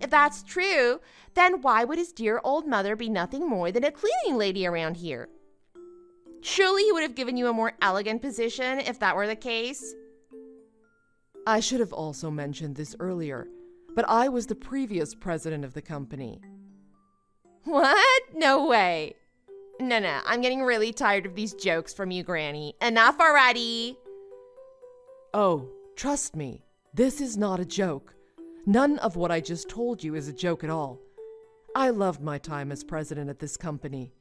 If that's true, then why would his dear old mother be nothing more than a cleaning lady around here? Surely he would have given you a more elegant position if that were the case. I should have also mentioned this earlier, but I was the previous president of the company. What? No way. No, I'm getting really tired of these jokes from you, Granny. Enough already. Oh, trust me, this is not a joke. None of what I just told you is a joke at all. I loved my time as president at this company.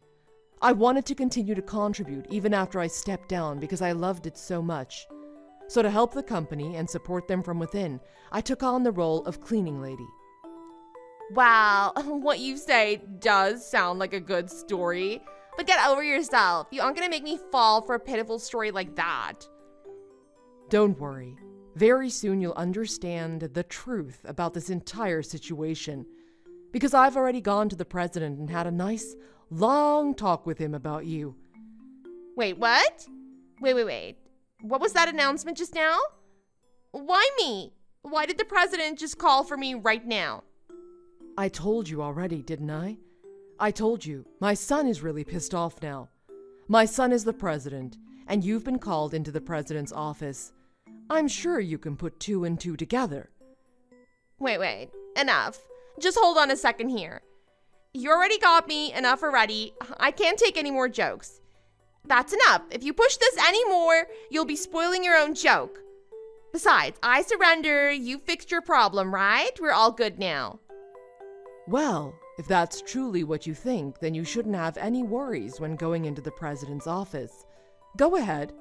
I wanted to continue to contribute even after I stepped down because I loved it so much. So to help the company and support them from within, I took on the role of cleaning lady. Wow, what you say does sound like a good story. But get over yourself. You aren't going to make me fall for a pitiful story like that. Don't worry. Very soon you'll understand the truth about this entire situation. Because I've already gone to the president and had a nice, long talk with him about you. Wait, what? Wait. What was that announcement just now? Why me? Why did the president just call for me right now? I told you already, didn't I? I told you, my son is really pissed off now. My son is the president, and you've been called into the president's office. I'm sure you can put two and two together. Wait. Enough. Just hold on a second here. You already got me. Enough already. I can't take any more jokes. That's enough. If you push this any more, you'll be spoiling your own joke. Besides, I surrender. You fixed your problem, right? We're all good now. Well, if that's truly what you think, then you shouldn't have any worries when going into the president's office. Go ahead.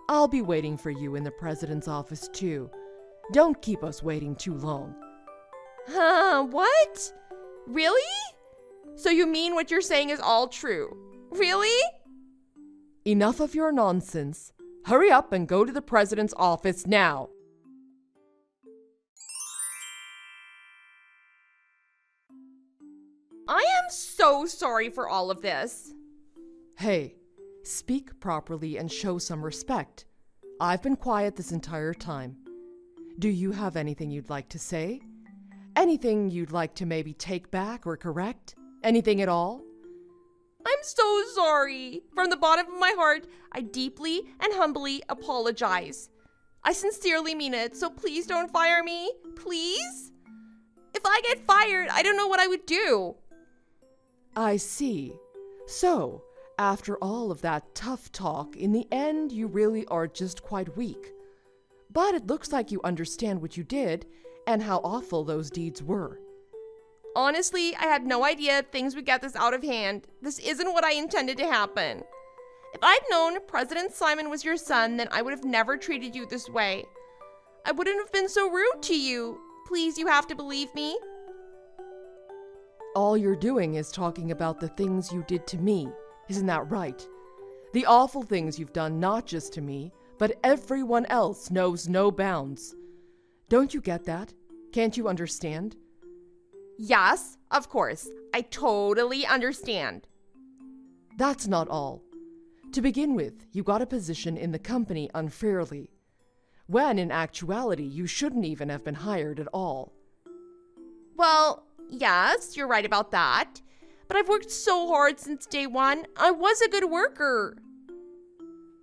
I'll be waiting for you in the president's office too. Don't keep us waiting too long. What? Really? So you mean what you're saying is all true? Really? Enough of your nonsense. Hurry up and go to the president's office now. I am so sorry for all of this. Hey, speak properly and show some respect. I've been quiet this entire time. Do you have anything you'd like to say? Anything you'd like to maybe take back or correct? Anything at all? I'm so sorry. From the bottom of my heart, I deeply and humbly apologize. I sincerely mean it, so please don't fire me. Please? If I get fired, I don't know what I would do. I see. So, after all of that tough talk, in the end, you really are just quite weak. But it looks like you understand what you did and how awful those deeds were. Honestly, I had no idea things would get this out of hand. This isn't what I intended to happen. If I'd known President Simon was your son, then I would have never treated you this way. I wouldn't have been so rude to you. Please, you have to believe me. All you're doing is talking about the things you did to me. Isn't that right? The awful things you've done not just to me, but everyone else knows no bounds. Don't you get that? Can't you understand? Yes, of course. I totally understand. That's not all. To begin with, you got a position in the company unfairly, when in actuality you shouldn't even have been hired at all. Well, yes, you're right about that. But I've worked so hard since day one. I was a good worker.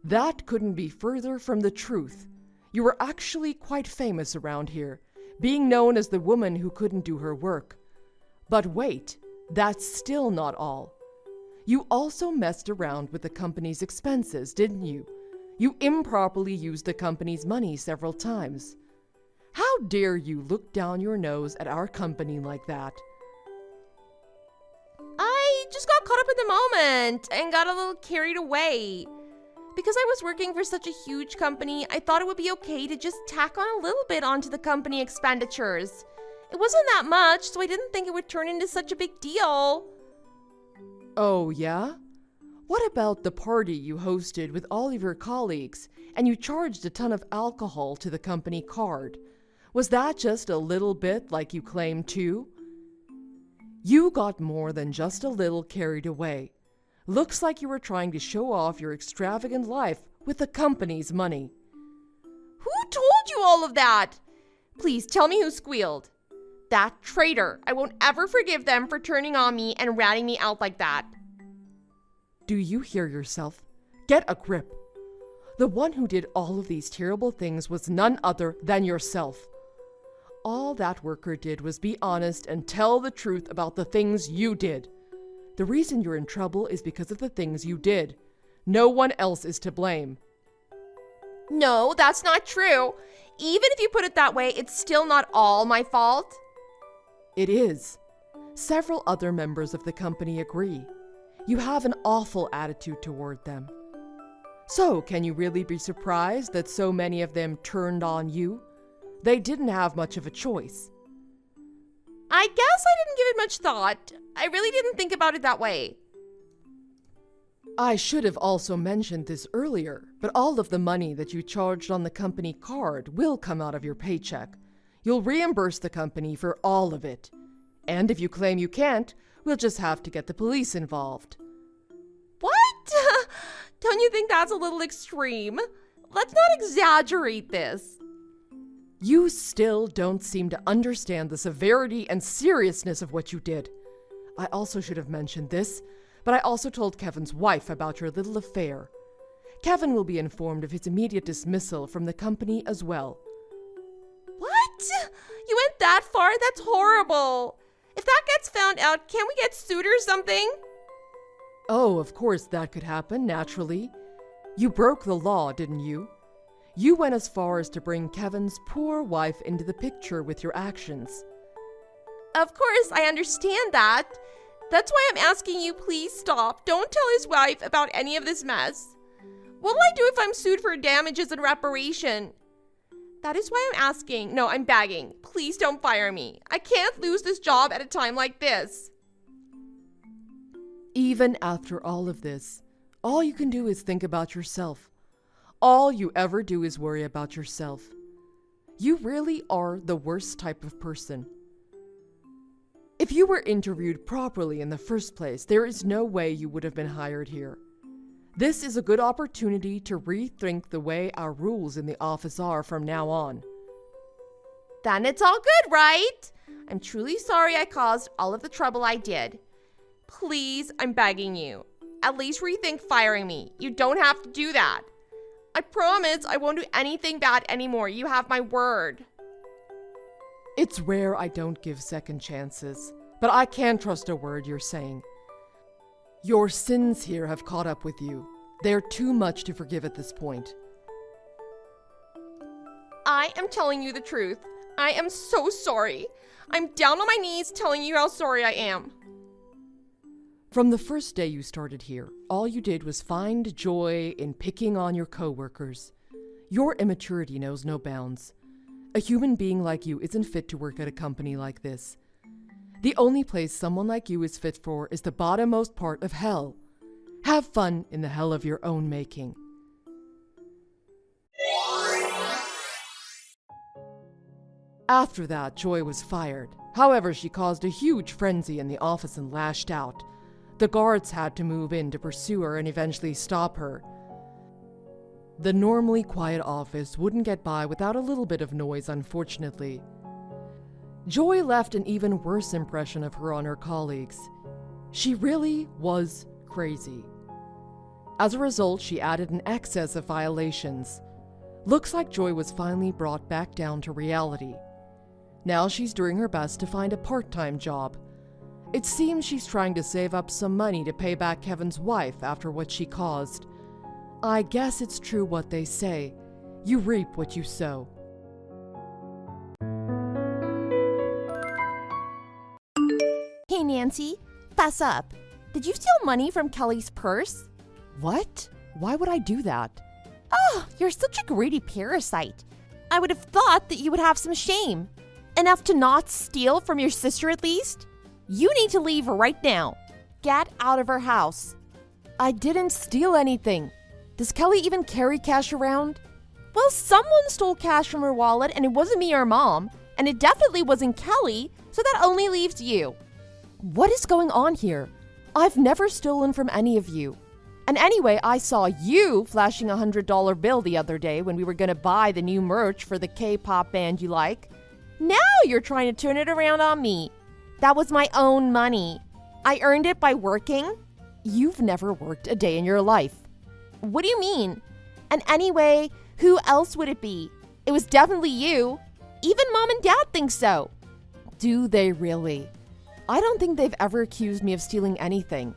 That couldn't be further from the truth. You were actually quite famous around here, being known as the woman who couldn't do her work. But wait, that's still not all. You also messed around with the company's expenses, didn't you? You improperly used the company's money several times. How dare you look down your nose at our company like that? I just got caught up in the moment and got a little carried away. Because I was working for such a huge company, I thought it would be okay to just tack on a little bit onto the company expenditures. It wasn't that much, so I didn't think it would turn into such a big deal. Oh, yeah? What about the party you hosted with all of your colleagues and you charged a ton of alcohol to the company card? Was that just a little bit like you claimed too? You got more than just a little carried away. Looks like you were trying to show off your extravagant life with the company's money. Who told you all of that? Please tell me who squealed. That traitor. I won't ever forgive them for turning on me and ratting me out like that. Do you hear yourself? Get a grip. The one who did all of these terrible things was none other than yourself. All that worker did was be honest and tell the truth about the things you did. The reason you're in trouble is because of the things you did. No one else is to blame. No, that's not true. Even if you put it that way, it's still not all my fault. It is. Several other members of the company agree. You have an awful attitude toward them. So, can you really be surprised that so many of them turned on you? They didn't have much of a choice. I guess I didn't give it much thought. I really didn't think about it that way. I should have also mentioned this earlier, but all of the money that you charged on the company card will come out of your paycheck. You'll reimburse the company for all of it. And if you claim you can't, we'll just have to get the police involved. What? Don't you think that's a little extreme? Let's not exaggerate this. You still don't seem to understand the severity and seriousness of what you did. I also should have mentioned this, but I also told Kevin's wife about your little affair. Kevin will be informed of his immediate dismissal from the company as well. What? You went that far? That's horrible. If that gets found out, can't we get sued or something? Oh, of course that could happen, naturally. You broke the law, didn't you? You went as far as to bring Kevin's poor wife into the picture with your actions. Of course, I understand that. That's why I'm asking you, please stop. Don't tell his wife about any of this mess. What'll I do if I'm sued for damages and reparation? That is why I'm asking. No, I'm begging. Please don't fire me. I can't lose this job at a time like this. Even after all of this, all you can do is think about yourself. All you ever do is worry about yourself. You really are the worst type of person. If you were interviewed properly in the first place, there is no way you would have been hired here. This is a good opportunity to rethink the way our rules in the office are from now on. Then it's all good, right? I'm truly sorry I caused all of the trouble I did. Please, I'm begging you. At least rethink firing me. You don't have to do that. I promise I won't do anything bad anymore. You have my word. It's rare I don't give second chances, but I can't trust a word you're saying. Your sins here have caught up with you. They're too much to forgive at this point. I am telling you the truth. I am so sorry. I'm down on my knees telling you how sorry I am. From the first day you started here, all you did was find joy in picking on your coworkers. Your immaturity knows no bounds. A human being like you isn't fit to work at a company like this. The only place someone like you is fit for is the bottommost part of hell. Have fun in the hell of your own making. After that, Joy was fired. However, she caused a huge frenzy in the office and lashed out. The guards had to move in to pursue her and eventually stop her. The normally quiet office wouldn't get by without a little bit of noise, unfortunately. Joy left an even worse impression of her on her colleagues. She really was crazy. As a result, she added an excess of violations. Looks like Joy was finally brought back down to reality. Now she's doing her best to find a part-time job. It seems she's trying to save up some money to pay back Kevin's wife after what she caused. I guess it's true what they say. You reap what you sow. Hey, Nancy, fess up. Did you steal money from Kelly's purse? What? Why would I do that? Oh, you're such a greedy parasite. I would have thought that you would have some shame. Enough to not steal from your sister at least? You need to leave right now. Get out of her house. I didn't steal anything. Does Kelly even carry cash around? Well, someone stole cash from her wallet and it wasn't me or mom. And it definitely wasn't Kelly, so that only leaves you. What is going on here? I've never stolen from any of you. And anyway, I saw you flashing a $100 bill the other day when we were going to buy the new merch for the K-pop band you like. Now you're trying to turn it around on me. That was my own money. I earned it by working. You've never worked a day in your life. What do you mean? And anyway, who else would it be? It was definitely you. Even mom and dad think so. Do they really? I don't think they've ever accused me of stealing anything.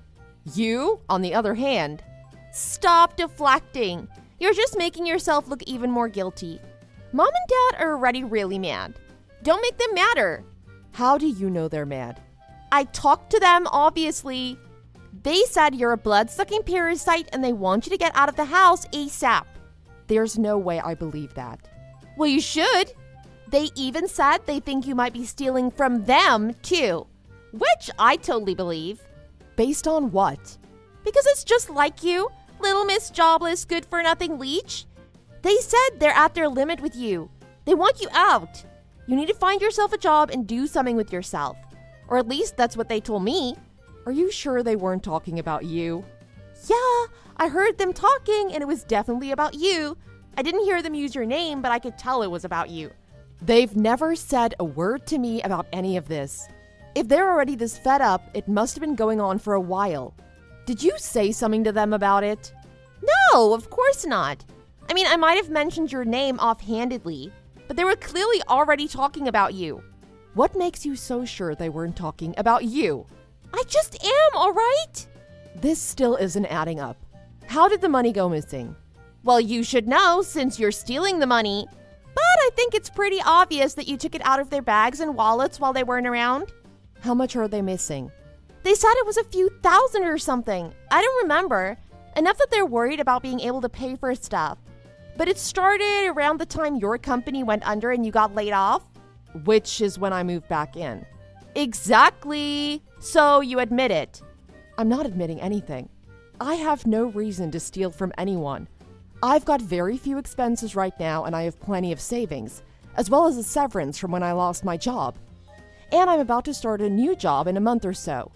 You, on the other hand, stop deflecting. You're just making yourself look even more guilty. Mom and dad are already really mad. Don't make them madder. How do you know they're mad? I talked to them, obviously. They said you're a blood-sucking parasite and they want you to get out of the house ASAP. There's no way I believe that. Well, you should. They even said they think you might be stealing from them, too. Which I totally believe. Based on what? Because it's just like you, little Miss Jobless, good-for-nothing leech. They said they're at their limit with you. They want you out. You need to find yourself a job and do something with yourself. Or at least that's what they told me. Are you sure they weren't talking about you? Yeah, I heard them talking and it was definitely about you. I didn't hear them use your name, but I could tell it was about you. They've never said a word to me about any of this. If they're already this fed up, it must have been going on for a while. Did you say something to them about it? No, of course not. I mean, I might have mentioned your name offhandedly, but they were clearly already talking about you. What makes you so sure they weren't talking about you? I just am, all right? This still isn't adding up. How did the money go missing? Well, you should know since you're stealing the money. But I think it's pretty obvious that you took it out of their bags and wallets while they weren't around. How much are they missing? They said it was a few thousand or something. I don't remember. Enough that they're worried about being able to pay for stuff. But it started around the time your company went under and you got laid off. Which is when I moved back in. Exactly. So you admit it. I'm not admitting anything. I have no reason to steal from anyone. I've got very few expenses right now, and I have plenty of savings, as well as a severance from when I lost my job. And I'm about to start a new job in a month or so.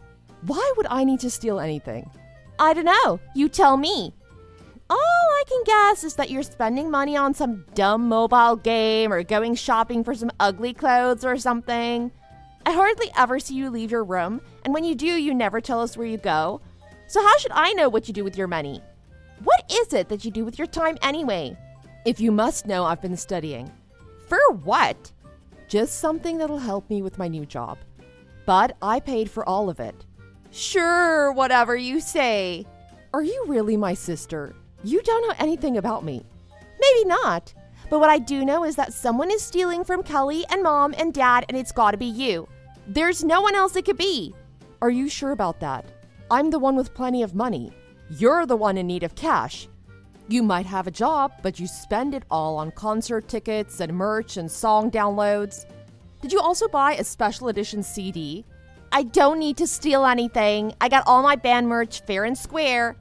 Why would I need to steal anything? I don't know. You tell me. All I can guess is that you're spending money on some dumb mobile game or going shopping for some ugly clothes or something. I hardly ever see you leave your room, and when you do, you never tell us where you go. So how should I know what you do with your money? What is it that you do with your time anyway? If you must know, I've been studying. For what? Just something that'll help me with my new job. But I paid for all of it. Sure, whatever you say. Are you really my sister? You don't know anything about me. Maybe not. But what I do know is that someone is stealing from Kelly and Mom and Dad, and it's gotta be you. There's no one else it could be. Are you sure about that? I'm the one with plenty of money. You're the one in need of cash. You might have a job, but you spend it all on concert tickets and merch and song downloads. Did you also buy a special edition CD? I don't need to steal anything. I got all my band merch fair and square.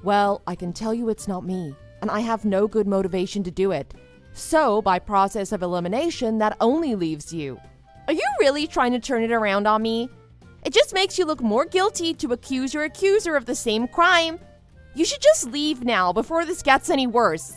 Well, I can tell you it's not me, and I have no good motivation to do it. So, by process of elimination, that only leaves you. Are you really trying to turn it around on me? It just makes you look more guilty to accuse your accuser of the same crime. You should just leave now before this gets any worse.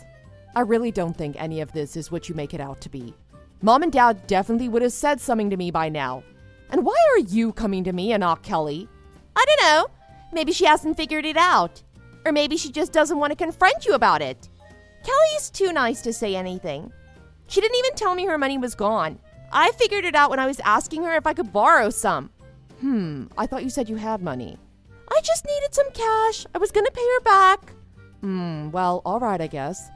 I really don't think any of this is what you make it out to be. Mom and Dad definitely would have said something to me by now. And why are you coming to me and not Kelly? I don't know. Maybe she hasn't figured it out. Or maybe she just doesn't want to confront you about it. Kelly's too nice to say anything. She didn't even tell me her money was gone. I figured it out when I was asking her if I could borrow some. I thought you said you had money. I just needed some cash. I was gonna pay her back. Well, all right, I guess.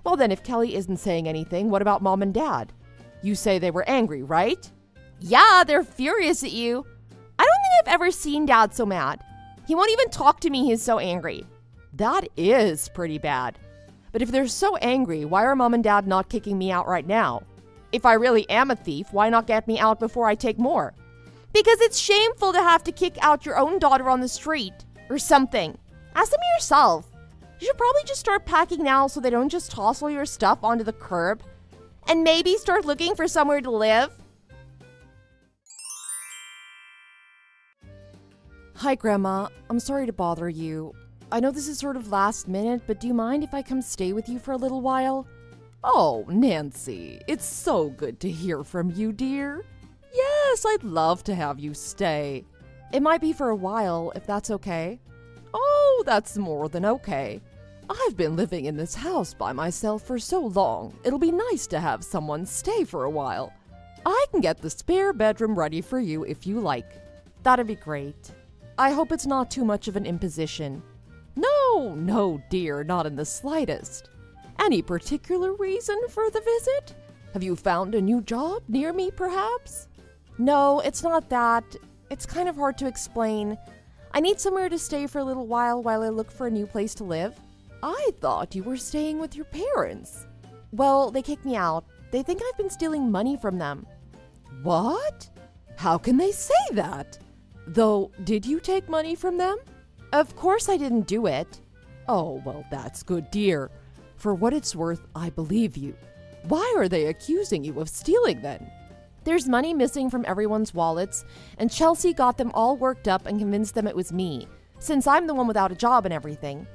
Well then, if Kelly isn't saying anything, what about Mom and Dad? You say they were angry, right? Yeah, they're furious at you. I don't think I've ever seen Dad so mad. He won't even talk to me, he's so angry. That is pretty bad. But if they're so angry, why are Mom and Dad not kicking me out right now? If I really am a thief, why not get me out before I take more? Because it's shameful to have to kick out your own daughter on the street. Or something. Ask them yourself. You should probably just start packing now so they don't just toss all your stuff onto the curb. And maybe start looking for somewhere to live. Hi, Grandma. I'm sorry to bother you. I know this is sort of last minute, but do you mind if I come stay with you for a little while? Oh, Nancy, it's so good to hear from you, dear. Yes, I'd love to have you stay. It might be for a while, if that's okay. Oh, that's more than okay. I've been living in this house by myself for so long, it'll be nice to have someone stay for a while. I can get the spare bedroom ready for you if you like. That'd be great. I hope it's not too much of an imposition. No, dear, not in the slightest. Any particular reason for the visit? Have you found a new job near me, perhaps? No, it's not that. It's kind of hard to explain. I need somewhere to stay for a little while I look for a new place to live. I thought you were staying with your parents. Well, they kicked me out. They think I've been stealing money from them. What? How can they say that? Though, did you take money from them? Of course I didn't do it. Oh, well, that's good, dear. For what it's worth, I believe you. Why are they accusing you of stealing then? There's money missing from everyone's wallets, and Chelsea got them all worked up and convinced them it was me, since I'm the one without a job and everything.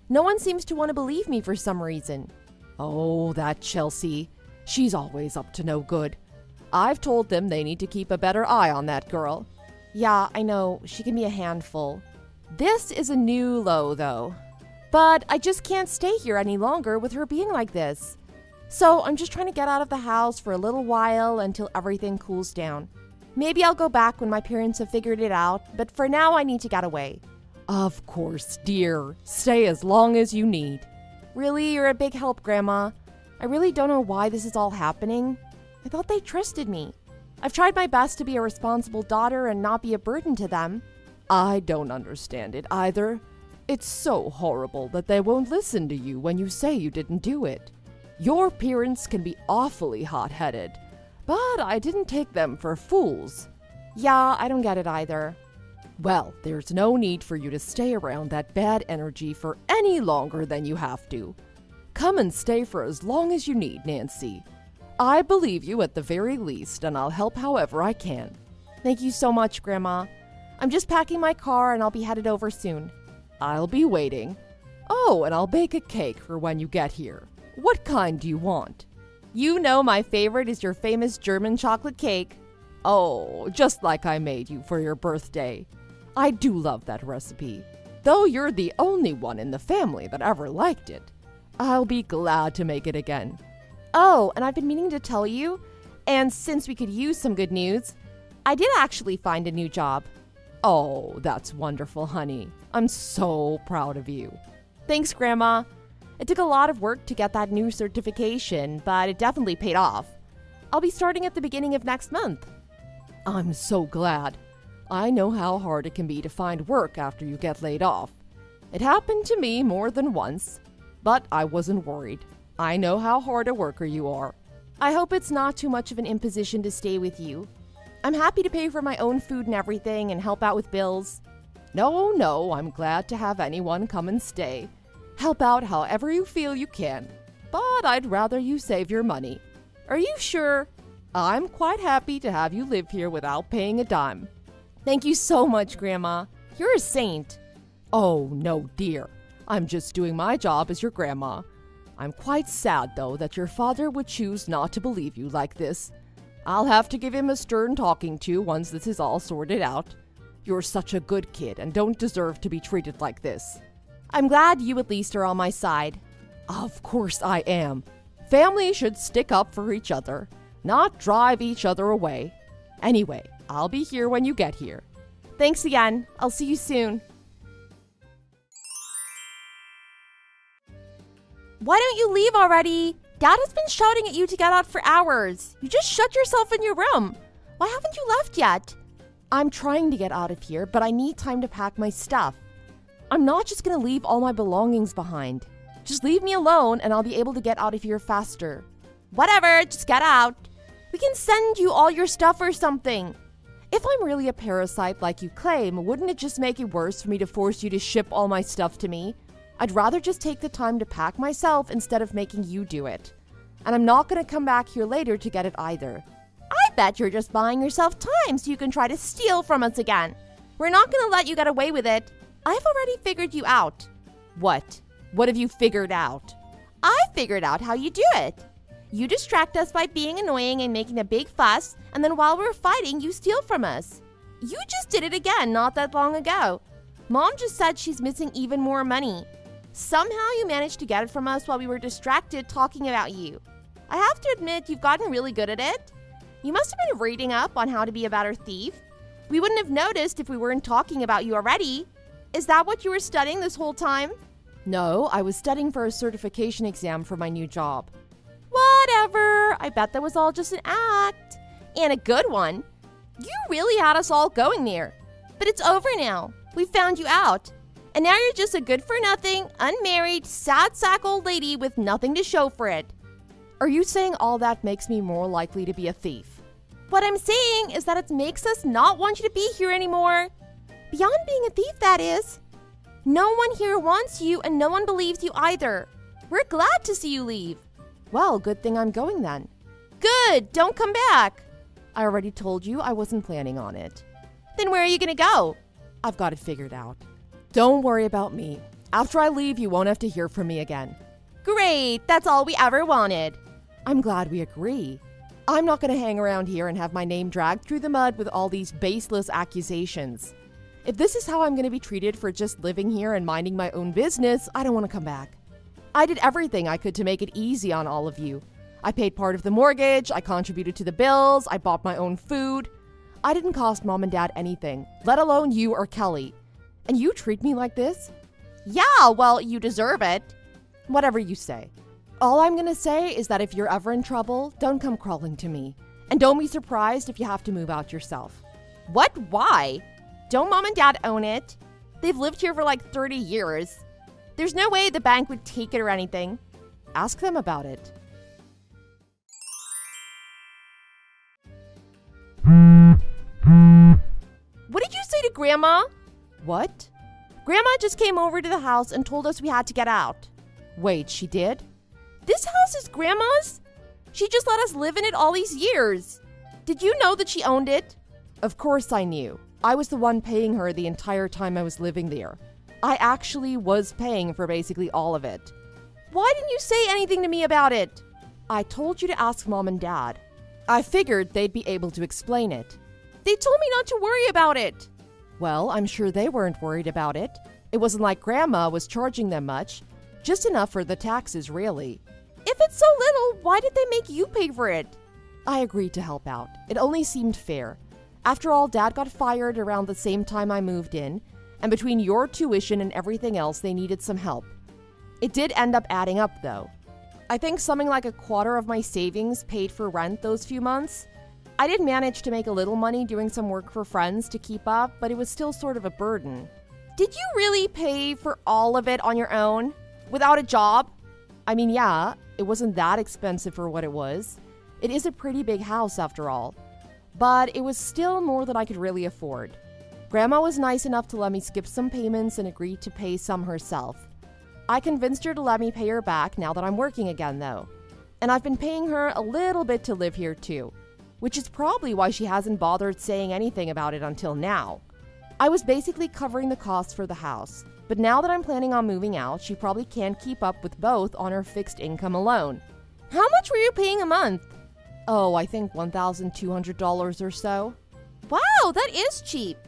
No one seems to want to believe me for some reason. Oh, that Chelsea. She's always up to no good. I've told them they need to keep a better eye on that girl. Yeah, I know, she can be a handful. This is a new low, though. But I just can't stay here any longer with her being like this. So I'm just trying to get out of the house for a little while until everything cools down. Maybe I'll go back when my parents have figured it out, but for now I need to get away. Of course, dear. Stay as long as you need. Really, you're a big help, Grandma. I really don't know why this is all happening. I thought they trusted me. I've tried my best to be a responsible daughter and not be a burden to them. I don't understand it either. It's so horrible that they won't listen to you when you say you didn't do it. Your parents can be awfully hot-headed, but I didn't take them for fools. Yeah, I don't get it either. Well, there's no need for you to stay around that bad energy for any longer than you have to. Come and stay for as long as you need, Nancy. I believe you at the very least, and I'll help however I can. Thank you so much, Grandma. I'm just packing my car and I'll be headed over soon. I'll be waiting. Oh, and I'll bake a cake for when you get here. What kind do you want? You know my favorite is your famous German chocolate cake. Oh, just like I made you for your birthday. I do love that recipe, though you're the only one in the family that ever liked it. I'll be glad to make it again. Oh, and I've been meaning to tell you, and since we could use some good news, I did actually find a new job. Oh, that's wonderful, honey. I'm so proud of you. Thanks, Grandma. It took a lot of work to get that new certification, but it definitely paid off. I'll be starting at the beginning of next month. I'm so glad. I know how hard it can be to find work after you get laid off. It happened to me more than once, but I wasn't worried. I know how hard a worker you are. I hope it's not too much of an imposition to stay with you. I'm happy to pay for my own food and everything and help out with bills. No, I'm glad to have anyone come and stay. Help out however you feel you can, but I'd rather you save your money. Are you sure? I'm quite happy to have you live here without paying a dime. Thank you so much, Grandma. You're a saint. Oh, no, dear. I'm just doing my job as your grandma. I'm quite sad, though, that your father would choose not to believe you like this. I'll have to give him a stern talking to once this is all sorted out. You're such a good kid and don't deserve to be treated like this. I'm glad you at least are on my side. Of course I am. Family should stick up for each other, not drive each other away. Anyway, I'll be here when you get here. Thanks again. I'll see you soon. Why don't you leave already? Dad has been shouting at you to get out for hours. You just shut yourself in your room. Why haven't you left yet? I'm trying to get out of here, but I need time to pack my stuff. I'm not just gonna leave all my belongings behind. Just leave me alone and I'll be able to get out of here faster. Whatever, just get out. We can send you all your stuff or something. If I'm really a parasite like you claim, wouldn't it just make it worse for me to force you to ship all my stuff to me? I'd rather just take the time to pack myself instead of making you do it. And I'm not gonna come back here later to get it either. I bet you're just buying yourself time so you can try to steal from us again. We're not gonna let you get away with it. I've already figured you out. What? What have you figured out? I figured out how you do it. You distract us by being annoying and making a big fuss, and then while we're fighting, you steal from us. You just did it again not that long ago. Mom just said she's missing even more money. Somehow you managed to get it from us while we were distracted talking about you. I have to admit, you've gotten really good at it. You must have been reading up on how to be a better thief. We wouldn't have noticed if we weren't talking about you already. Is that what you were studying this whole time? No, I was studying for a certification exam for my new job. Whatever. I bet that was all just an act. And a good one. You really had us all going there. But it's over now. We found you out. And now you're just a good-for-nothing, unmarried, sad sack old lady with nothing to show for it. Are you saying all that makes me more likely to be a thief? What I'm saying is that it makes us not want you to be here anymore. Beyond being a thief, that is. No one here wants you and no one believes you either. We're glad to see you leave. Well, good thing I'm going then. Good, don't come back. I already told you I wasn't planning on it. Then where are you gonna go? I've got it figured out. Don't worry about me. After I leave, you won't have to hear from me again. Great, that's all we ever wanted. I'm glad we agree. I'm not going to hang around here and have my name dragged through the mud with all these baseless accusations. If this is how I'm going to be treated for just living here and minding my own business, I don't want to come back. I did everything I could to make it easy on all of you. I paid part of the mortgage, I contributed to the bills, I bought my own food. I didn't cost Mom and Dad anything, let alone you or Kelly. And you treat me like this? Yeah, well, you deserve it. Whatever you say. All I'm gonna say is that if you're ever in trouble, don't come crawling to me. And don't be surprised if you have to move out yourself. What? Why? Don't Mom and Dad own it? They've lived here for like 30 years. There's no way the bank would take it or anything. Ask them about it. What did you say to Grandma? What? Grandma just came over to the house and told us we had to get out. Wait, she did? This house is Grandma's? She just let us live in it all these years. Did you know that she owned it? Of course I knew. I was the one paying her the entire time I was living there. I actually was paying for basically all of it. Why didn't you say anything to me about it? I told you to ask Mom and Dad. I figured they'd be able to explain it. They told me not to worry about it. Well, I'm sure they weren't worried about it. It wasn't like Grandma was charging them much. Just enough for the taxes, really. If it's so little, why did they make you pay for it? I agreed to help out. It only seemed fair. After all, Dad got fired around the same time I moved in, and between your tuition and everything else, they needed some help. It did end up adding up, though. I think something like a quarter of my savings paid for rent those few months. I did manage to make a little money doing some work for friends to keep up, but it was still sort of a burden. Did you really pay for all of it on your own? Without a job? I mean, yeah, it wasn't that expensive for what it was. It is a pretty big house after all. But it was still more than I could really afford. Grandma was nice enough to let me skip some payments and agreed to pay some herself. I convinced her to let me pay her back now that I'm working again, though. And I've been paying her a little bit to live here, too. Which is probably why she hasn't bothered saying anything about it until now. I was basically covering the costs for the house. But now that I'm planning on moving out, she probably can't keep up with both on her fixed income alone. How much were you paying a month? Oh, I think $1,200 or so. Wow, that is cheap.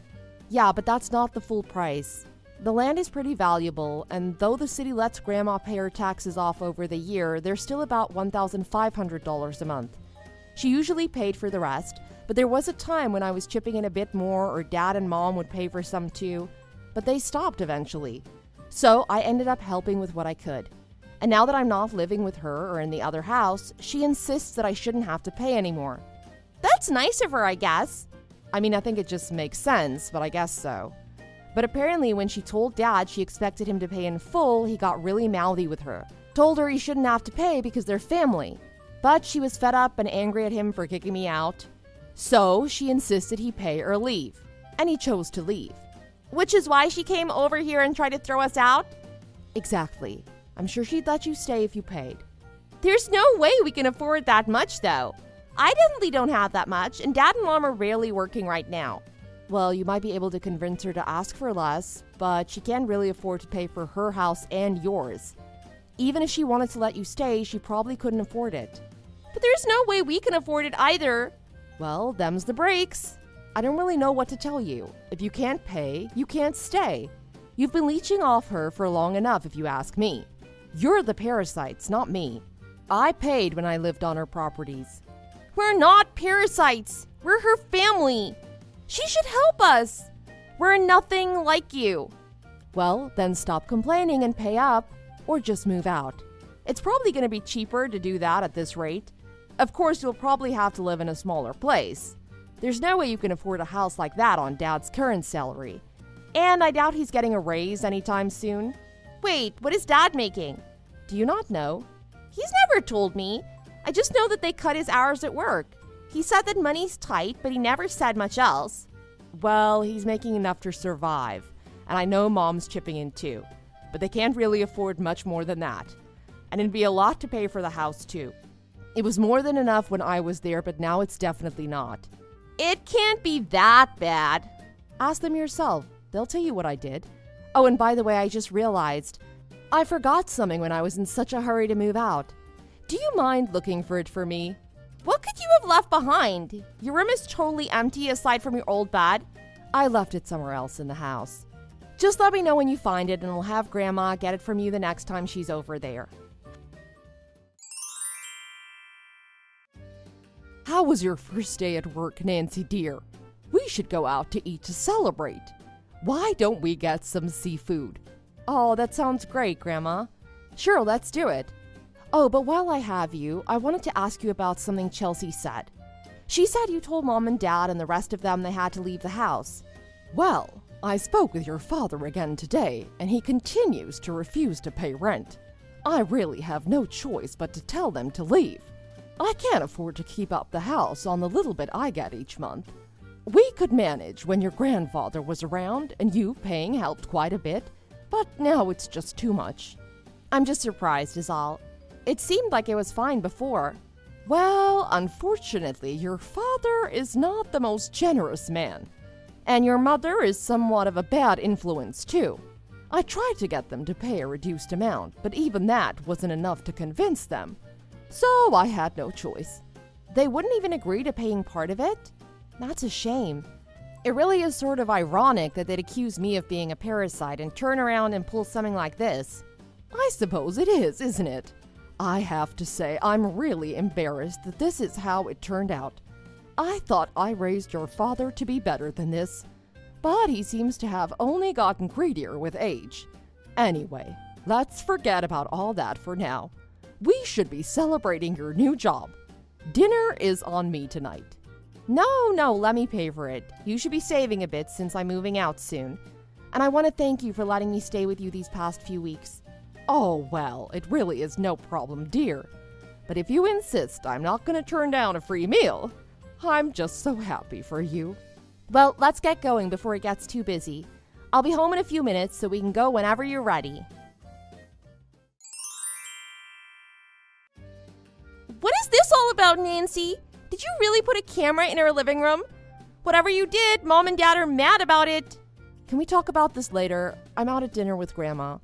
Yeah, but that's not the full price. The land is pretty valuable, and though the city lets Grandma pay her taxes off over the year, they're still about $1,500 a month. She usually paid for the rest, but there was a time when I was chipping in a bit more, or Dad and Mom would pay for some too, but they stopped eventually. So I ended up helping with what I could. And now that I'm not living with her or in the other house, she insists that I shouldn't have to pay anymore. That's nice of her, I guess. I mean, I think it just makes sense, but I guess so. But apparently when she told Dad she expected him to pay in full, he got really mouthy with her. Told her he shouldn't have to pay because they're family. But she was fed up and angry at him for kicking me out. So she insisted he pay or leave. And he chose to leave. Which is why she came over here and tried to throw us out? Exactly. I'm sure she'd let you stay if you paid. There's no way we can afford that much, though. I definitely don't have that much, and Dad and Mom are rarely working right now. Well, you might be able to convince her to ask for less, but she can't really afford to pay for her house and yours. Even if she wanted to let you stay, she probably couldn't afford it. But there's no way we can afford it either. Well, them's the breaks. I don't really know what to tell you. If you can't pay, you can't stay. You've been leeching off her for long enough, if you ask me. You're the parasites, not me. I paid when I lived on her properties. We're not parasites. We're her family. She should help us. We're nothing like you. Well, then stop complaining and pay up, or just move out. It's probably going to be cheaper to do that at this rate. Of course, you'll probably have to live in a smaller place. There's no way you can afford a house like that on Dad's current salary. And I doubt he's getting a raise anytime soon. Wait, what is Dad making? Do you not know? He's never told me. I just know that they cut his hours at work. He said that money's tight, but he never said much else. Well, he's making enough to survive. And I know Mom's chipping in too. But they can't really afford much more than that. And it'd be a lot to pay for the house too. It was more than enough when I was there, but now it's definitely not. It can't be that bad. Ask them yourself. They'll tell you what I did. Oh, and by the way, I just realized I forgot something when I was in such a hurry to move out. Do you mind looking for it for me? What could you have left behind? Your room is totally empty aside from your old bed. I left it somewhere else in the house. Just let me know when you find it and I'll have Grandma get it from you the next time she's over there. How was your first day at work, Nancy dear? We should go out to eat to celebrate. Why don't we get some seafood? Oh, that sounds great, Grandma. Sure, let's do it. Oh, but while I have you, I wanted to ask you about something Chelsea said. She said you told Mom and Dad and the rest of them they had to leave the house. Well, I spoke with your father again today, and he continues to refuse to pay rent. I really have no choice but to tell them to leave. I can't afford to keep up the house on the little bit I get each month. We could manage when your grandfather was around, and you paying helped quite a bit, but now it's just too much. I'm just surprised is all. It seemed like it was fine before. Well, unfortunately, your father is not the most generous man. And your mother is somewhat of a bad influence, too. I tried to get them to pay a reduced amount, but even that wasn't enough to convince them. So I had no choice. They wouldn't even agree to paying part of it? That's a shame. It really is sort of ironic that they'd accuse me of being a parasite and turn around and pull something like this. I suppose it is, isn't it? I have to say, I'm really embarrassed that this is how it turned out. I thought I raised your father to be better than this, but he seems to have only gotten greedier with age. Anyway, let's forget about all that for now. We should be celebrating your new job. Dinner is on me tonight. No, let me pay for it. You should be saving a bit since I'm moving out soon. And I want to thank you for letting me stay with you these past few weeks. Oh, well, it really is no problem, dear. But if you insist, I'm not going to turn down a free meal. I'm just so happy for you. Well, let's get going before it gets too busy. I'll be home in a few minutes so we can go whenever you're ready. What is this all about, Nancy? Did you really put a camera in our living room? Whatever you did, Mom and Dad are mad about it. Can we talk about this later? I'm out at dinner with Grandma.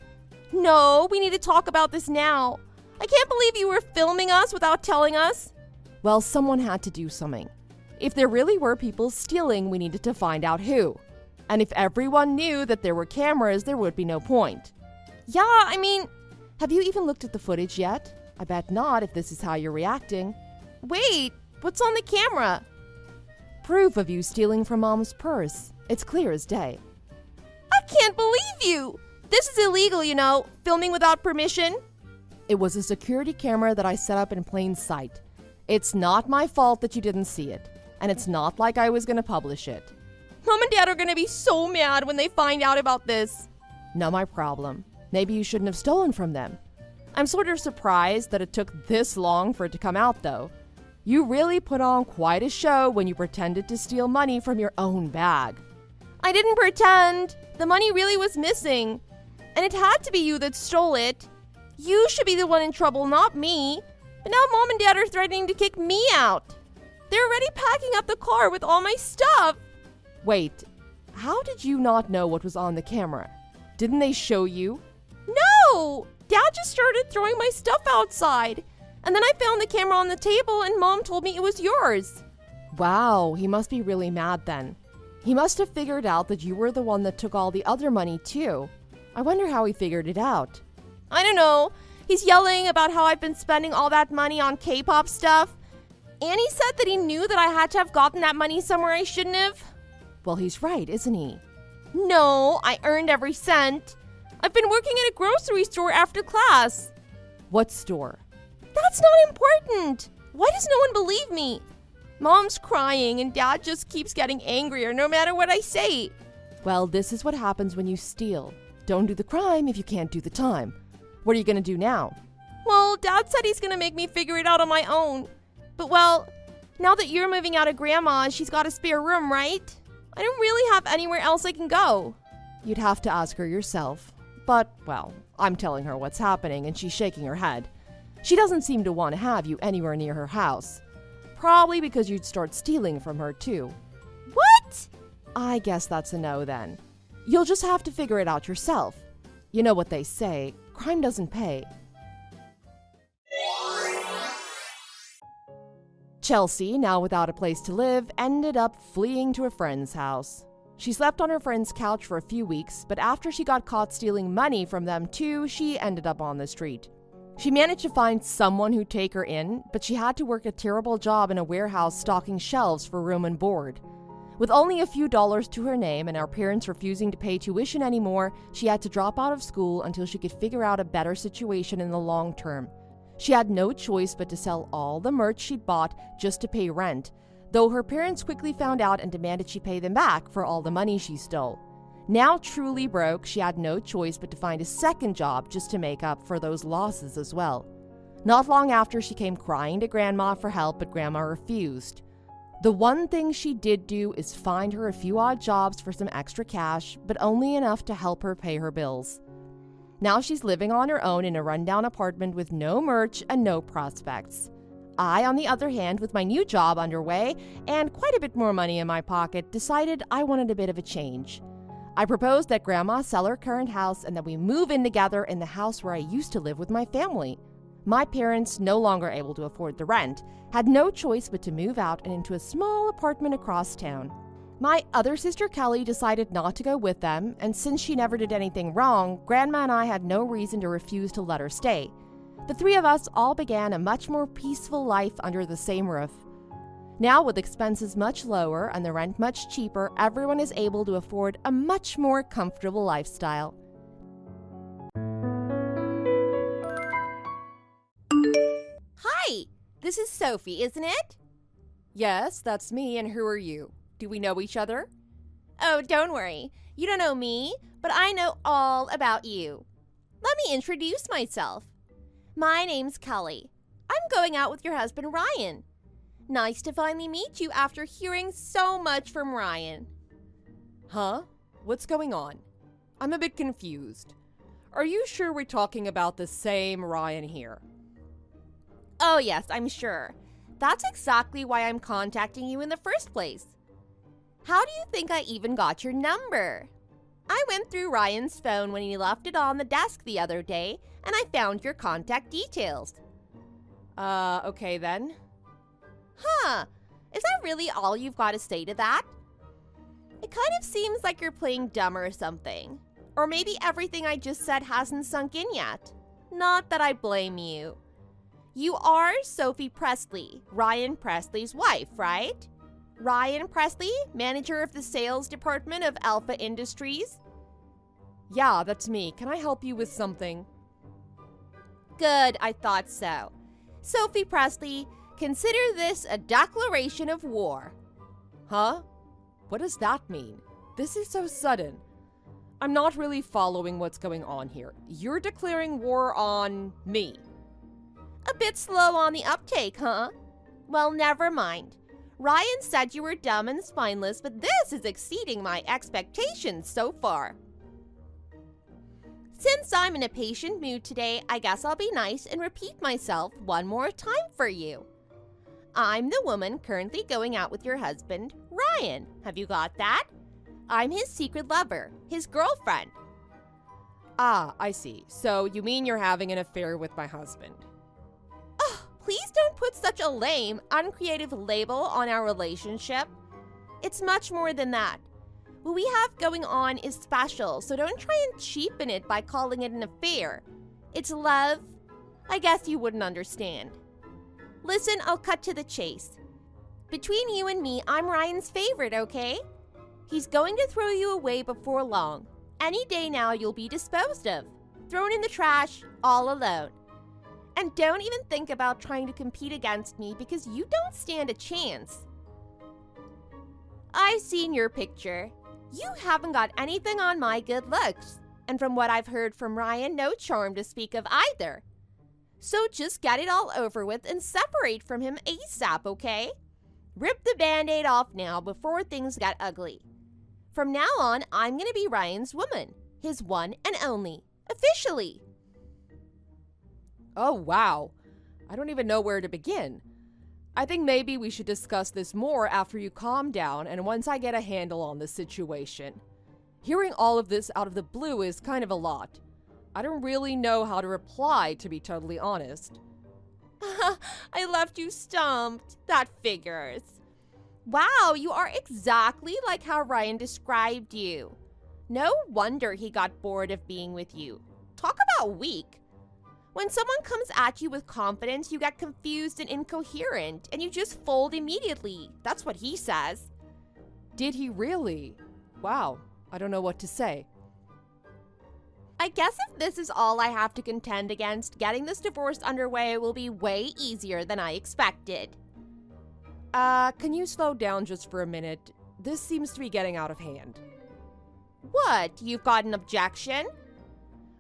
No, we need to talk about this now. I can't believe you were filming us without telling us. Well, someone had to do something. If there really were people stealing, we needed to find out who. And if everyone knew that there were cameras, there would be no point. Yeah, I mean, have you even looked at the footage yet? I bet not if this is how you're reacting. wait, what's on the camera? Proof of you stealing from Mom's purse. It's clear as day. I can't believe you. This is illegal, you know, filming without permission. It was a security camera that I set up in plain sight. It's not my fault that you didn't see it. And it's not like I was going to publish it. Mom and Dad are going to be so mad when they find out about this. Not my problem. Maybe you shouldn't have stolen from them. I'm sort of surprised that it took this long for it to come out, though. You really put on quite a show when you pretended to steal money from your own bag. I didn't pretend. The money really was missing. And it had to be you that stole it. You should be the one in trouble, not me. But now Mom and Dad are threatening to kick me out. They're already packing up the car with all my stuff. Wait, how did you not know what was on the camera? Didn't they show you? No! Dad just started throwing my stuff outside. And then I found the camera on the table and Mom told me it was yours. Wow, he must be really mad then. He must have figured out that you were the one that took all the other money too. I wonder how he figured it out. I don't know. He's yelling about how I've been spending all that money on K-pop stuff. And he said that he knew that I had to have gotten that money somewhere I shouldn't have. Well, he's right, isn't he? No, I earned every cent. I've been working at a grocery store after class. What store? That's not important. Why does no one believe me? Mom's crying and Dad just keeps getting angrier no matter what I say. Well, this is what happens when you steal. Don't do the crime if you can't do the time. What are you going to do now? Well, Dad said he's going to make me figure it out on my own. But well, now that you're moving out of Grandma, she's got a spare room, right? I don't really have anywhere else I can go. You'd have to ask her yourself. But, well, I'm telling her what's happening and she's shaking her head. She doesn't seem to want to have you anywhere near her house. Probably because you'd start stealing from her too. What? I guess that's a no then. You'll just have to figure it out yourself. You know what they say, crime doesn't pay. Chelsea, now without a place to live, ended up fleeing to a friend's house. She slept on her friend's couch for a few weeks, but after she got caught stealing money from them too, she ended up on the street. She managed to find someone who'd take her in, but she had to work a terrible job in a warehouse stocking shelves for room and board. With only a few dollars to her name and her parents refusing to pay tuition anymore, she had to drop out of school until she could figure out a better situation in the long term. She had no choice but to sell all the merch she'd bought just to pay rent, though her parents quickly found out and demanded she pay them back for all the money she stole. Now truly broke, she had no choice but to find a second job just to make up for those losses as well. Not long after, she came crying to Grandma for help, but Grandma refused. The one thing she did do is find her a few odd jobs for some extra cash, but only enough to help her pay her bills. Now she's living on her own in a rundown apartment with no merch and no prospects. I, on the other hand, with my new job underway and quite a bit more money in my pocket, decided I wanted a bit of a change. I proposed that Grandma sell her current house and that we move in together in the house where I used to live with my family. My parents, no longer able to afford the rent, had no choice but to move out and into a small apartment across town. My other sister Kelly decided not to go with them, and since she never did anything wrong, Grandma and I had no reason to refuse to let her stay. The three of us all began a much more peaceful life under the same roof. Now, with expenses much lower and the rent much cheaper, everyone is able to afford a much more comfortable lifestyle. Hi, this is Sophie, isn't it? Yes, that's me, and who are you? Do we know each other? Oh, don't worry. You don't know me, but I know all about you. Let me introduce myself. My name's Kelly. I'm going out with your husband, Ryan. Nice to finally meet you after hearing so much from Ryan. Huh? What's going on? I'm a bit confused. Are you sure we're talking about the same Ryan here? Oh, yes, I'm sure. That's exactly why I'm contacting you in the first place. How do you think I even got your number? I went through Ryan's phone when he left it on the desk the other day, and I found your contact details. Okay then. Huh, is that really all you've got to say to that? It kind of seems like you're playing dumb or something. Or maybe everything I just said hasn't sunk in yet. Not that I blame you. You are Sophie Presley, Ryan Presley's wife, right? Ryan Presley, manager of the sales department of Alpha Industries? Yeah, that's me. Can I help you with something? Good, I thought so. Sophie Presley, consider this a declaration of war. Huh? What does that mean? This is so sudden. I'm not really following what's going on here. You're declaring war on me. A bit slow on the uptake, huh? Well, never mind. Ryan said you were dumb and spineless, but this is exceeding my expectations so far. Since I'm in a patient mood today, I guess I'll be nice and repeat myself one more time for you. I'm the woman currently going out with your husband, Ryan. Have you got that? I'm his secret lover, his girlfriend. Ah, I see. So you mean you're having an affair with my husband? Oh, please don't put such a lame, uncreative label on our relationship. It's much more than that. What we have going on is special, so don't try and cheapen it by calling it an affair. It's love. I guess you wouldn't understand. Listen, I'll cut to the chase. Between you and me, I'm Ryan's favorite, okay? He's going to throw you away before long. Any day now, you'll be disposed of, thrown in the trash, all alone. And don't even think about trying to compete against me because you don't stand a chance. I've seen your picture. You haven't got anything on my good looks. And from what I've heard from Ryan, no charm to speak of either. So just get it all over with and separate from him ASAP, okay? Rip the Band-Aid off now before things get ugly. From now on, I'm gonna be Ryan's woman, his one and only, officially. Oh, wow. I don't even know where to begin. I think maybe we should discuss this more after you calm down and once I get a handle on the situation. Hearing all of this out of the blue is kind of a lot. I don't really know how to reply, to be totally honest. I left you stumped. That figures. Wow, you are exactly like how Ryan described you. No wonder he got bored of being with you. Talk about weak. When someone comes at you with confidence, you get confused and incoherent, and you just fold immediately. That's what he says. Did he really? Wow, I don't know what to say. I guess if this is all I have to contend against, getting this divorce underway will be way easier than I expected. Can you slow down just for a minute? This seems to be getting out of hand. What? You've got an objection?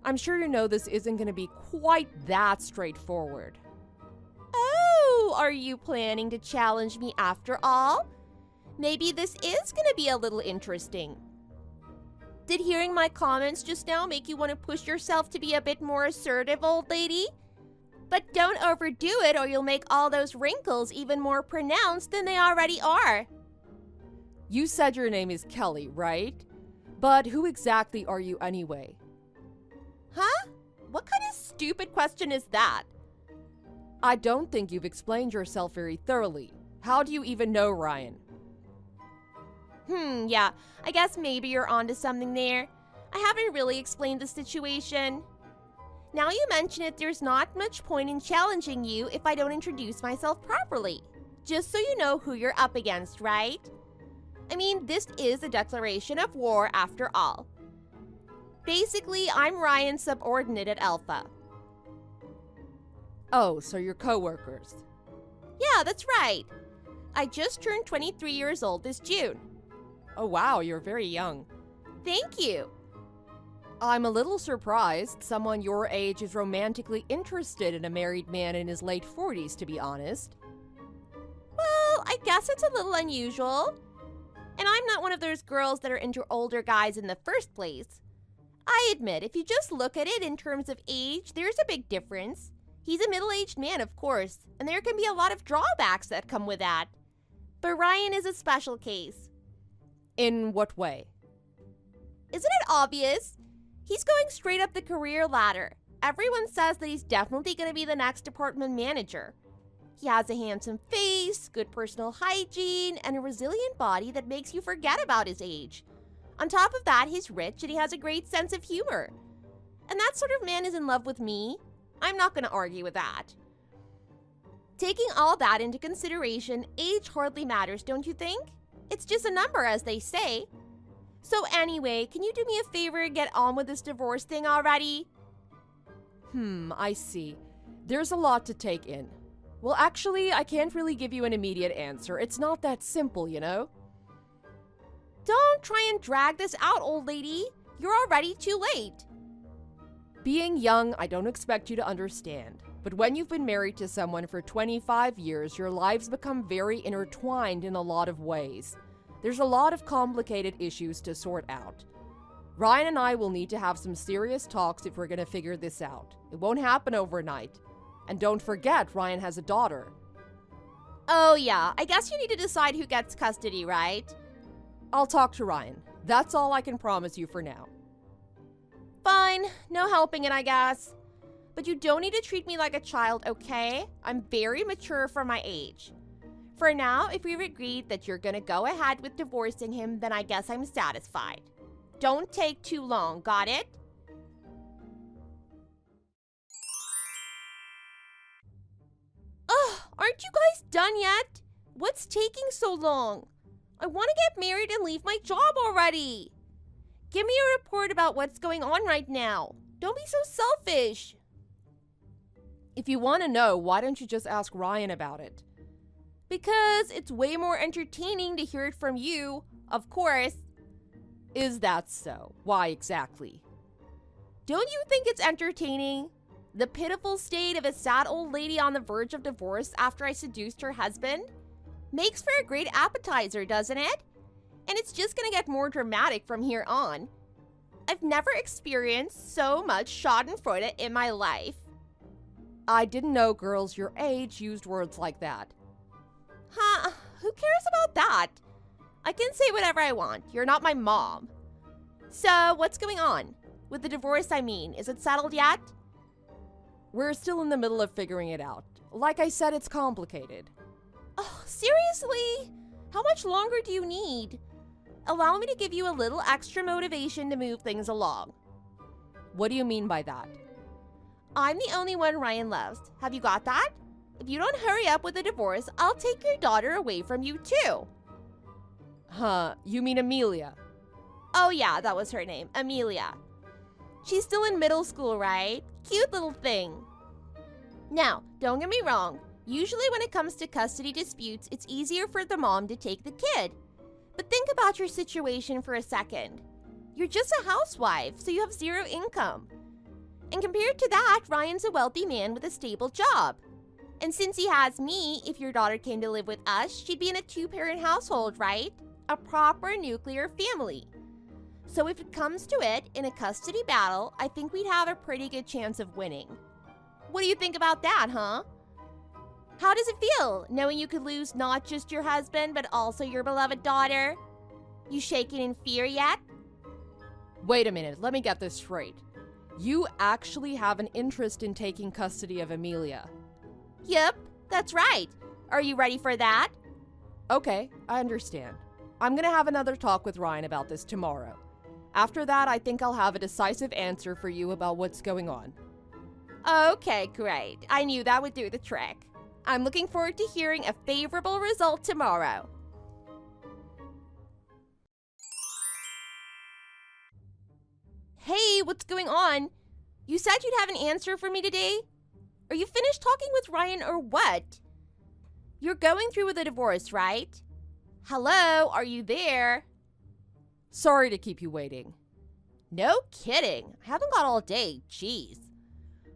I'm sure you know this isn't going to be quite that straightforward. Oh, are you planning to challenge me after all? Maybe this is gonna be a little interesting. Did hearing my comments just now make you want to push yourself to be a bit more assertive, old lady? But don't overdo it or you'll make all those wrinkles even more pronounced than they already are. You said your name is Kelly, right? But who exactly are you anyway? Huh? What kind of stupid question is that? I don't think you've explained yourself very thoroughly. How do you even know Ryan? Yeah, I guess maybe you're onto something there. I haven't really explained the situation. Now you mention it, there's not much point in challenging you if I don't introduce myself properly. Just so you know who you're up against, right? I mean, this is a declaration of war after all. Basically, I'm Ryan's subordinate at Alpha. Oh, so you're co-workers. Yeah, that's right. I just turned 23 years old this June. Oh wow, you're very young. Thank you. I'm a little surprised someone your age is romantically interested in a married man in his late 40s, to be honest. Well, I guess it's a little unusual. And I'm not one of those girls that are into older guys in the first place. I admit, if you just look at it in terms of age, there's a big difference. He's a middle-aged man, of course, and there can be a lot of drawbacks that come with that. But Ryan is a special case. In what way? Isn't it obvious? He's going straight up the career ladder. Everyone says that he's definitely going to be the next department manager. He has a handsome face, good personal hygiene, and a resilient body that makes you forget about his age. On top of that, he's rich and he has a great sense of humor. And that sort of man is in love with me. I'm not going to argue with that. Taking all that into consideration, age hardly matters, don't you think? It's just a number, as they say. So anyway, can you do me a favor and get on with this divorce thing already? I see. There's a lot to take in. Well, actually, I can't really give you an immediate answer. It's not that simple, you know? Don't try and drag this out, old lady. You're already too late. Being young, I don't expect you to understand. But when you've been married to someone for 25 years, your lives become very intertwined in a lot of ways. There's a lot of complicated issues to sort out. Ryan and I will need to have some serious talks if we're going to figure this out. It won't happen overnight. And don't forget, Ryan has a daughter. Oh yeah, I guess you need to decide who gets custody, right? I'll talk to Ryan. That's all I can promise you for now. Fine, no helping it, I guess. But you don't need to treat me like a child, okay? I'm very mature for my age. For now, if we've agreed that you're gonna go ahead with divorcing him, then I guess I'm satisfied. Don't take too long, got it? Ugh, aren't you guys done yet? What's taking so long? I want to get married and leave my job already. Give me a report about what's going on right now. Don't be so selfish. If you want to know, why don't you just ask Ryan about it? Because it's way more entertaining to hear it from you, of course. Is that so? Why exactly? Don't you think it's entertaining? The pitiful state of a sad old lady on the verge of divorce after I seduced her husband? Makes for a great appetizer, doesn't it? And it's just gonna get more dramatic from here on. I've never experienced so much schadenfreude in my life. I didn't know girls your age used words like that. Huh, who cares about that? I can say whatever I want. You're not my mom. So, what's going on? With the divorce, I mean. Is it settled yet? We're still in the middle of figuring it out. Like I said, it's complicated. Oh, seriously? How much longer do you need? Allow me to give you a little extra motivation to move things along. What do you mean by that? I'm the only one Ryan loves. Have you got that? If you don't hurry up with the divorce, I'll take your daughter away from you too. Huh, you mean Amelia? Oh yeah, that was her name, Amelia. She's still in middle school, right? Cute little thing. Now, don't get me wrong. Usually when it comes to custody disputes, it's easier for the mom to take the kid. But think about your situation for a second. You're just a housewife, so you have zero income. And compared to that, Ryan's a wealthy man with a stable job. And since he has me, if your daughter came to live with us, she'd be in a two-parent household, right? A proper nuclear family. So if it comes to it, in a custody battle, I think we'd have a pretty good chance of winning. What do you think about that, huh? How does it feel, knowing you could lose not just your husband, but also your beloved daughter? You shaking in fear yet? Wait a minute, let me get this straight. You actually have an interest in taking custody of Amelia. Yep, that's right. Are you ready for that? Okay, I understand. I'm gonna have another talk with Ryan about this tomorrow. After that, I think I'll have a decisive answer for you about what's going on. Okay, great. I knew that would do the trick. I'm looking forward to hearing a favorable result tomorrow. Hey, what's going on? You said you'd have an answer for me today? Are you finished talking with Ryan or what? You're going through with a divorce, right? Hello, are you there? Sorry to keep you waiting. No kidding. I haven't got all day. Jeez.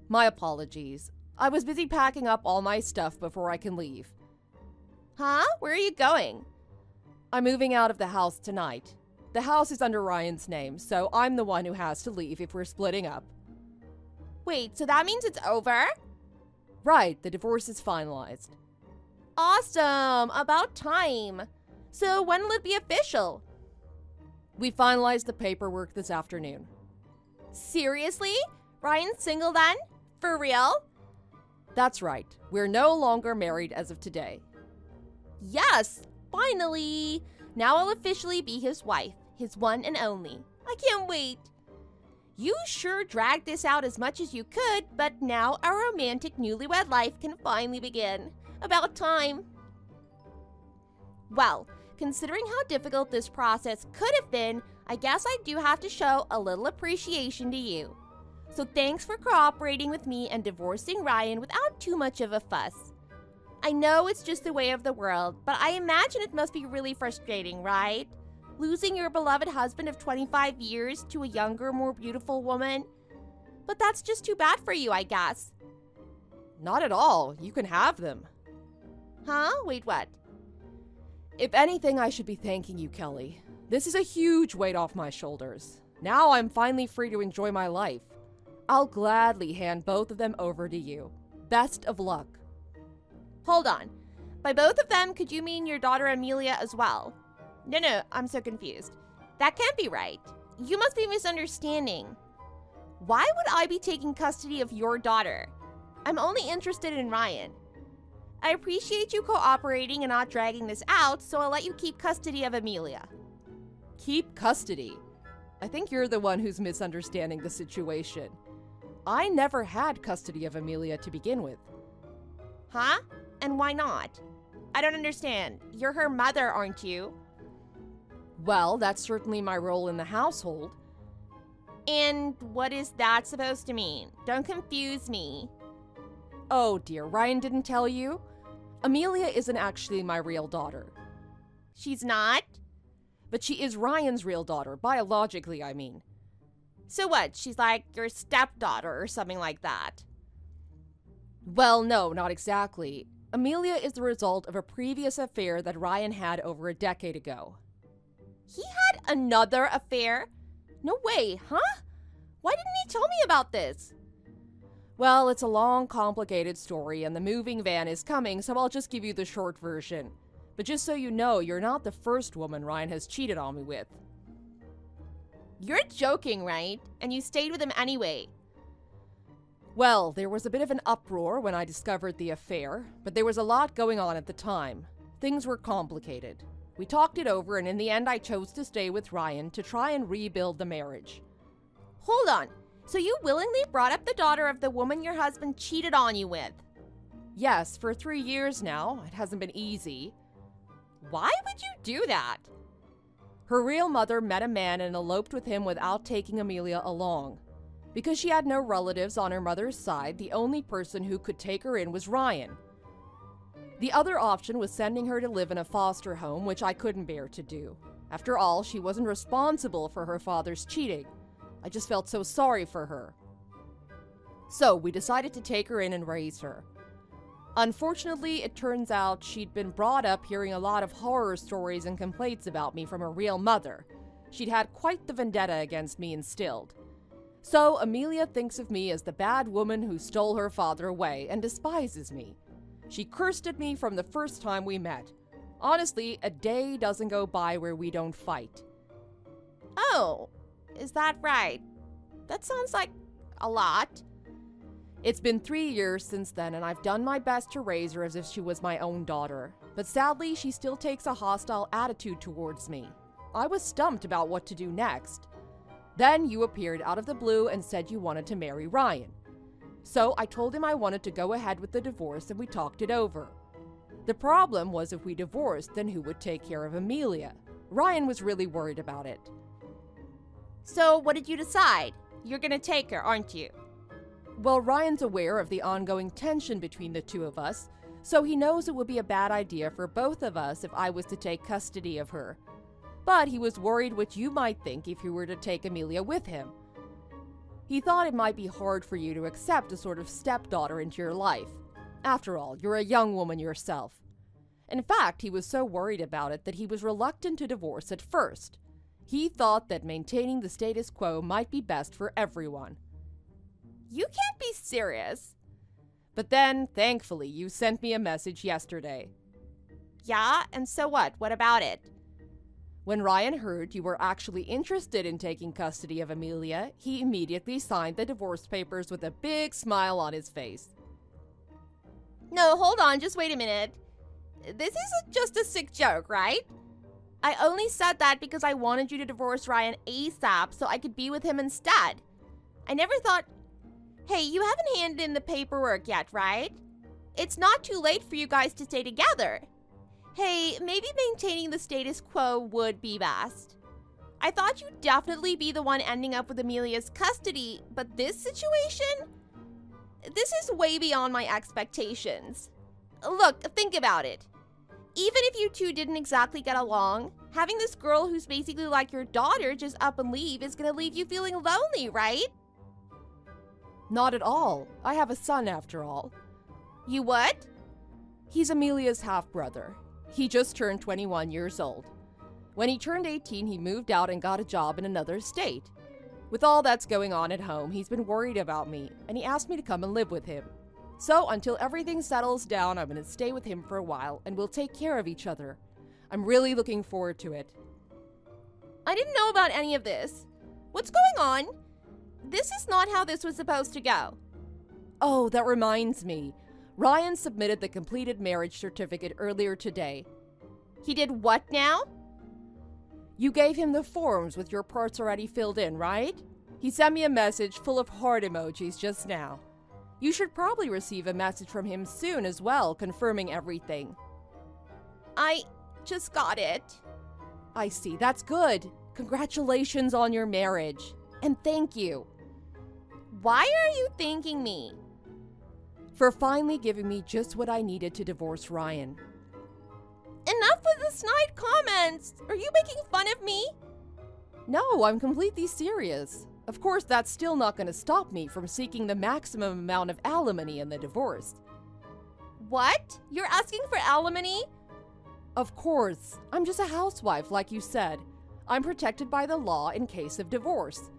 My apologies. I was busy packing up all my stuff before I can leave. Huh? Where are you going? I'm moving out of the house tonight. The house is under Ryan's name, so I'm the one who has to leave if we're splitting up. Wait, so that means it's over? Right, the divorce is finalized. Awesome! About time. So when will it be official? We finalized the paperwork this afternoon. Seriously? Ryan's single then? For real? That's right. We're no longer married as of today. Yes! Finally! Now I'll officially be his wife, his one and only. I can't wait. You sure dragged this out as much as you could, but now our romantic newlywed life can finally begin. About time. Well, considering how difficult this process could have been, I guess I do have to show a little appreciation to you. So thanks for cooperating with me and divorcing Ryan without too much of a fuss. I know it's just the way of the world, but I imagine it must be really frustrating, right? Losing your beloved husband of 25 years to a younger, more beautiful woman. But that's just too bad for you, I guess. Not at all. You can have them. Huh? Wait, what? If anything, I should be thanking you, Kelly. This is a huge weight off my shoulders. Now I'm finally free to enjoy my life. I'll gladly hand both of them over to you. Best of luck. Hold on. By both of them, could you mean your daughter Amelia as well? No, I'm so confused. That can't be right. You must be misunderstanding. Why would I be taking custody of your daughter? I'm only interested in Ryan. I appreciate you cooperating and not dragging this out, so I'll let you keep custody of Amelia. Keep custody? I think you're the one who's misunderstanding the situation. I never had custody of Amelia to begin with. Huh? And why not? I don't understand. You're her mother, aren't you? Well, that's certainly my role in the household. And what is that supposed to mean? Don't confuse me. Oh dear, Ryan didn't tell you? Amelia isn't actually my real daughter. She's not? But she is Ryan's real daughter, biologically, I mean. So what? She's like your stepdaughter or something like that? Well, no, not exactly. Amelia is the result of a previous affair that Ryan had over a decade ago. He had another affair? No way, huh? Why didn't he tell me about this? Well, it's a long, complicated story, and the moving van is coming, so I'll just give you the short version. But just so you know, you're not the first woman Ryan has cheated on me with. You're joking, right? And you stayed with him anyway. Well, there was a bit of an uproar when I discovered the affair, but there was a lot going on at the time. Things were complicated. We talked it over, and in the end I chose to stay with Ryan to try and rebuild the marriage. Hold on. So you willingly brought up the daughter of the woman your husband cheated on you with? Yes, for 3 years now. It hasn't been easy. Why would you do that? Her real mother met a man and eloped with him without taking Amelia along. Because she had no relatives on her mother's side, the only person who could take her in was Ryan. The other option was sending her to live in a foster home, which I couldn't bear to do. After all, she wasn't responsible for her father's cheating. I just felt so sorry for her. So we decided to take her in and raise her. Unfortunately, it turns out she'd been brought up hearing a lot of horror stories and complaints about me from her real mother. She'd had quite the vendetta against me instilled. So Amelia thinks of me as the bad woman who stole her father away and despises me. She cursed at me from the first time we met. Honestly, a day doesn't go by where we don't fight. Oh, is that right? That sounds like a lot. It's been 3 years since then, and I've done my best to raise her as if she was my own daughter. But sadly, she still takes a hostile attitude towards me. I was stumped about what to do next. Then you appeared out of the blue and said you wanted to marry Ryan. So I told him I wanted to go ahead with the divorce, and we talked it over. The problem was, if we divorced, then who would take care of Amelia? Ryan was really worried about it. So what did you decide? You're gonna take her, aren't you? Well, Ryan's aware of the ongoing tension between the two of us, so he knows it would be a bad idea for both of us if I was to take custody of her. But he was worried what you might think if he were to take Amelia with him. He thought it might be hard for you to accept a sort of stepdaughter into your life. After all, you're a young woman yourself. In fact, he was so worried about it that he was reluctant to divorce at first. He thought that maintaining the status quo might be best for everyone. You can't be serious. But then, thankfully, you sent me a message yesterday. Yeah, and so what? What about it? When Ryan heard you were actually interested in taking custody of Amelia, he immediately signed the divorce papers with a big smile on his face. No, hold on, just wait a minute. This isn't just a sick joke, right? I only said that because I wanted you to divorce Ryan ASAP so I could be with him instead. I never thought... Hey, you haven't handed in the paperwork yet, right? It's not too late for you guys to stay together. Hey, maybe maintaining the status quo would be best. I thought you'd definitely be the one ending up with Amelia's custody, but this situation? This is way beyond my expectations. Look, think about it. Even if you two didn't exactly get along, having this girl who's basically like your daughter just up and leave is gonna leave you feeling lonely, right? Not at all. I have a son after all. You what? He's Amelia's half-brother. He just turned 21 years old. When he turned 18, he moved out and got a job in another state. With all that's going on at home, he's been worried about me, and he asked me to come and live with him. So until everything settles down, I'm going to stay with him for a while, and we'll take care of each other. I'm really looking forward to it. I didn't know about any of this. What's going on? This is not how this was supposed to go. Oh, that reminds me. Ryan submitted the completed marriage certificate earlier today. He did what now? You gave him the forms with your parts already filled in, right? He sent me a message full of heart emojis just now. You should probably receive a message from him soon as well, confirming everything. I just got it. I see, that's good. Congratulations on your marriage. And thank you. Why are you thanking me? For finally giving me just what I needed to divorce Ryan. Enough with the snide comments! Are you making fun of me? No, I'm completely serious. Of course, that's still not going to stop me from seeking the maximum amount of alimony in the divorce. What? You're asking for alimony? Of course. I'm just a housewife, like you said. I'm protected by the law in case of divorce.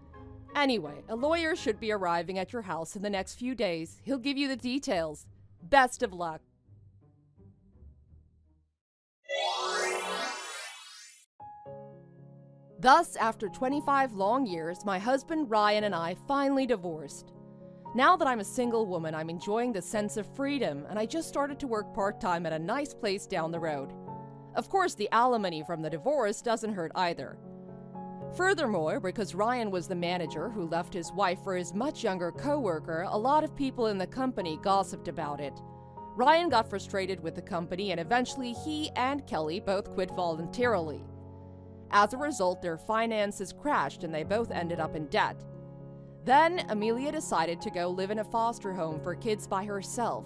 Anyway, a lawyer should be arriving at your house in the next few days. He'll give you the details. Best of luck. Thus, after 25 long years, my husband Ryan and I finally divorced. Now that I'm a single woman, I'm enjoying the sense of freedom, and I just started to work part-time at a nice place down the road. Of course, the alimony from the divorce doesn't hurt either. Furthermore, because Ryan was the manager who left his wife for his much younger co-worker, a lot of people in the company gossiped about it. Ryan got frustrated with the company, and eventually he and Kelly both quit voluntarily. As a result, their finances crashed and they both ended up in debt. Then, Amelia decided to go live in a foster home for kids by herself.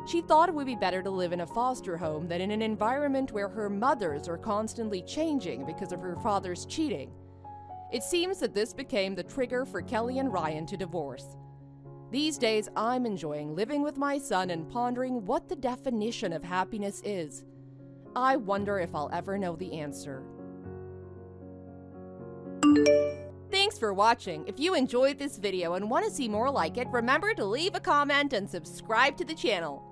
She thought it would be better to live in a foster home than in an environment where her mothers are constantly changing because of her father's cheating. It seems that this became the trigger for Kelly and Ryan to divorce. These days, I'm enjoying living with my son and pondering what the definition of happiness is. I wonder if I'll ever know the answer. Thanks for watching. If you enjoyed this video and want to see more like it, remember to leave a comment and subscribe to the channel.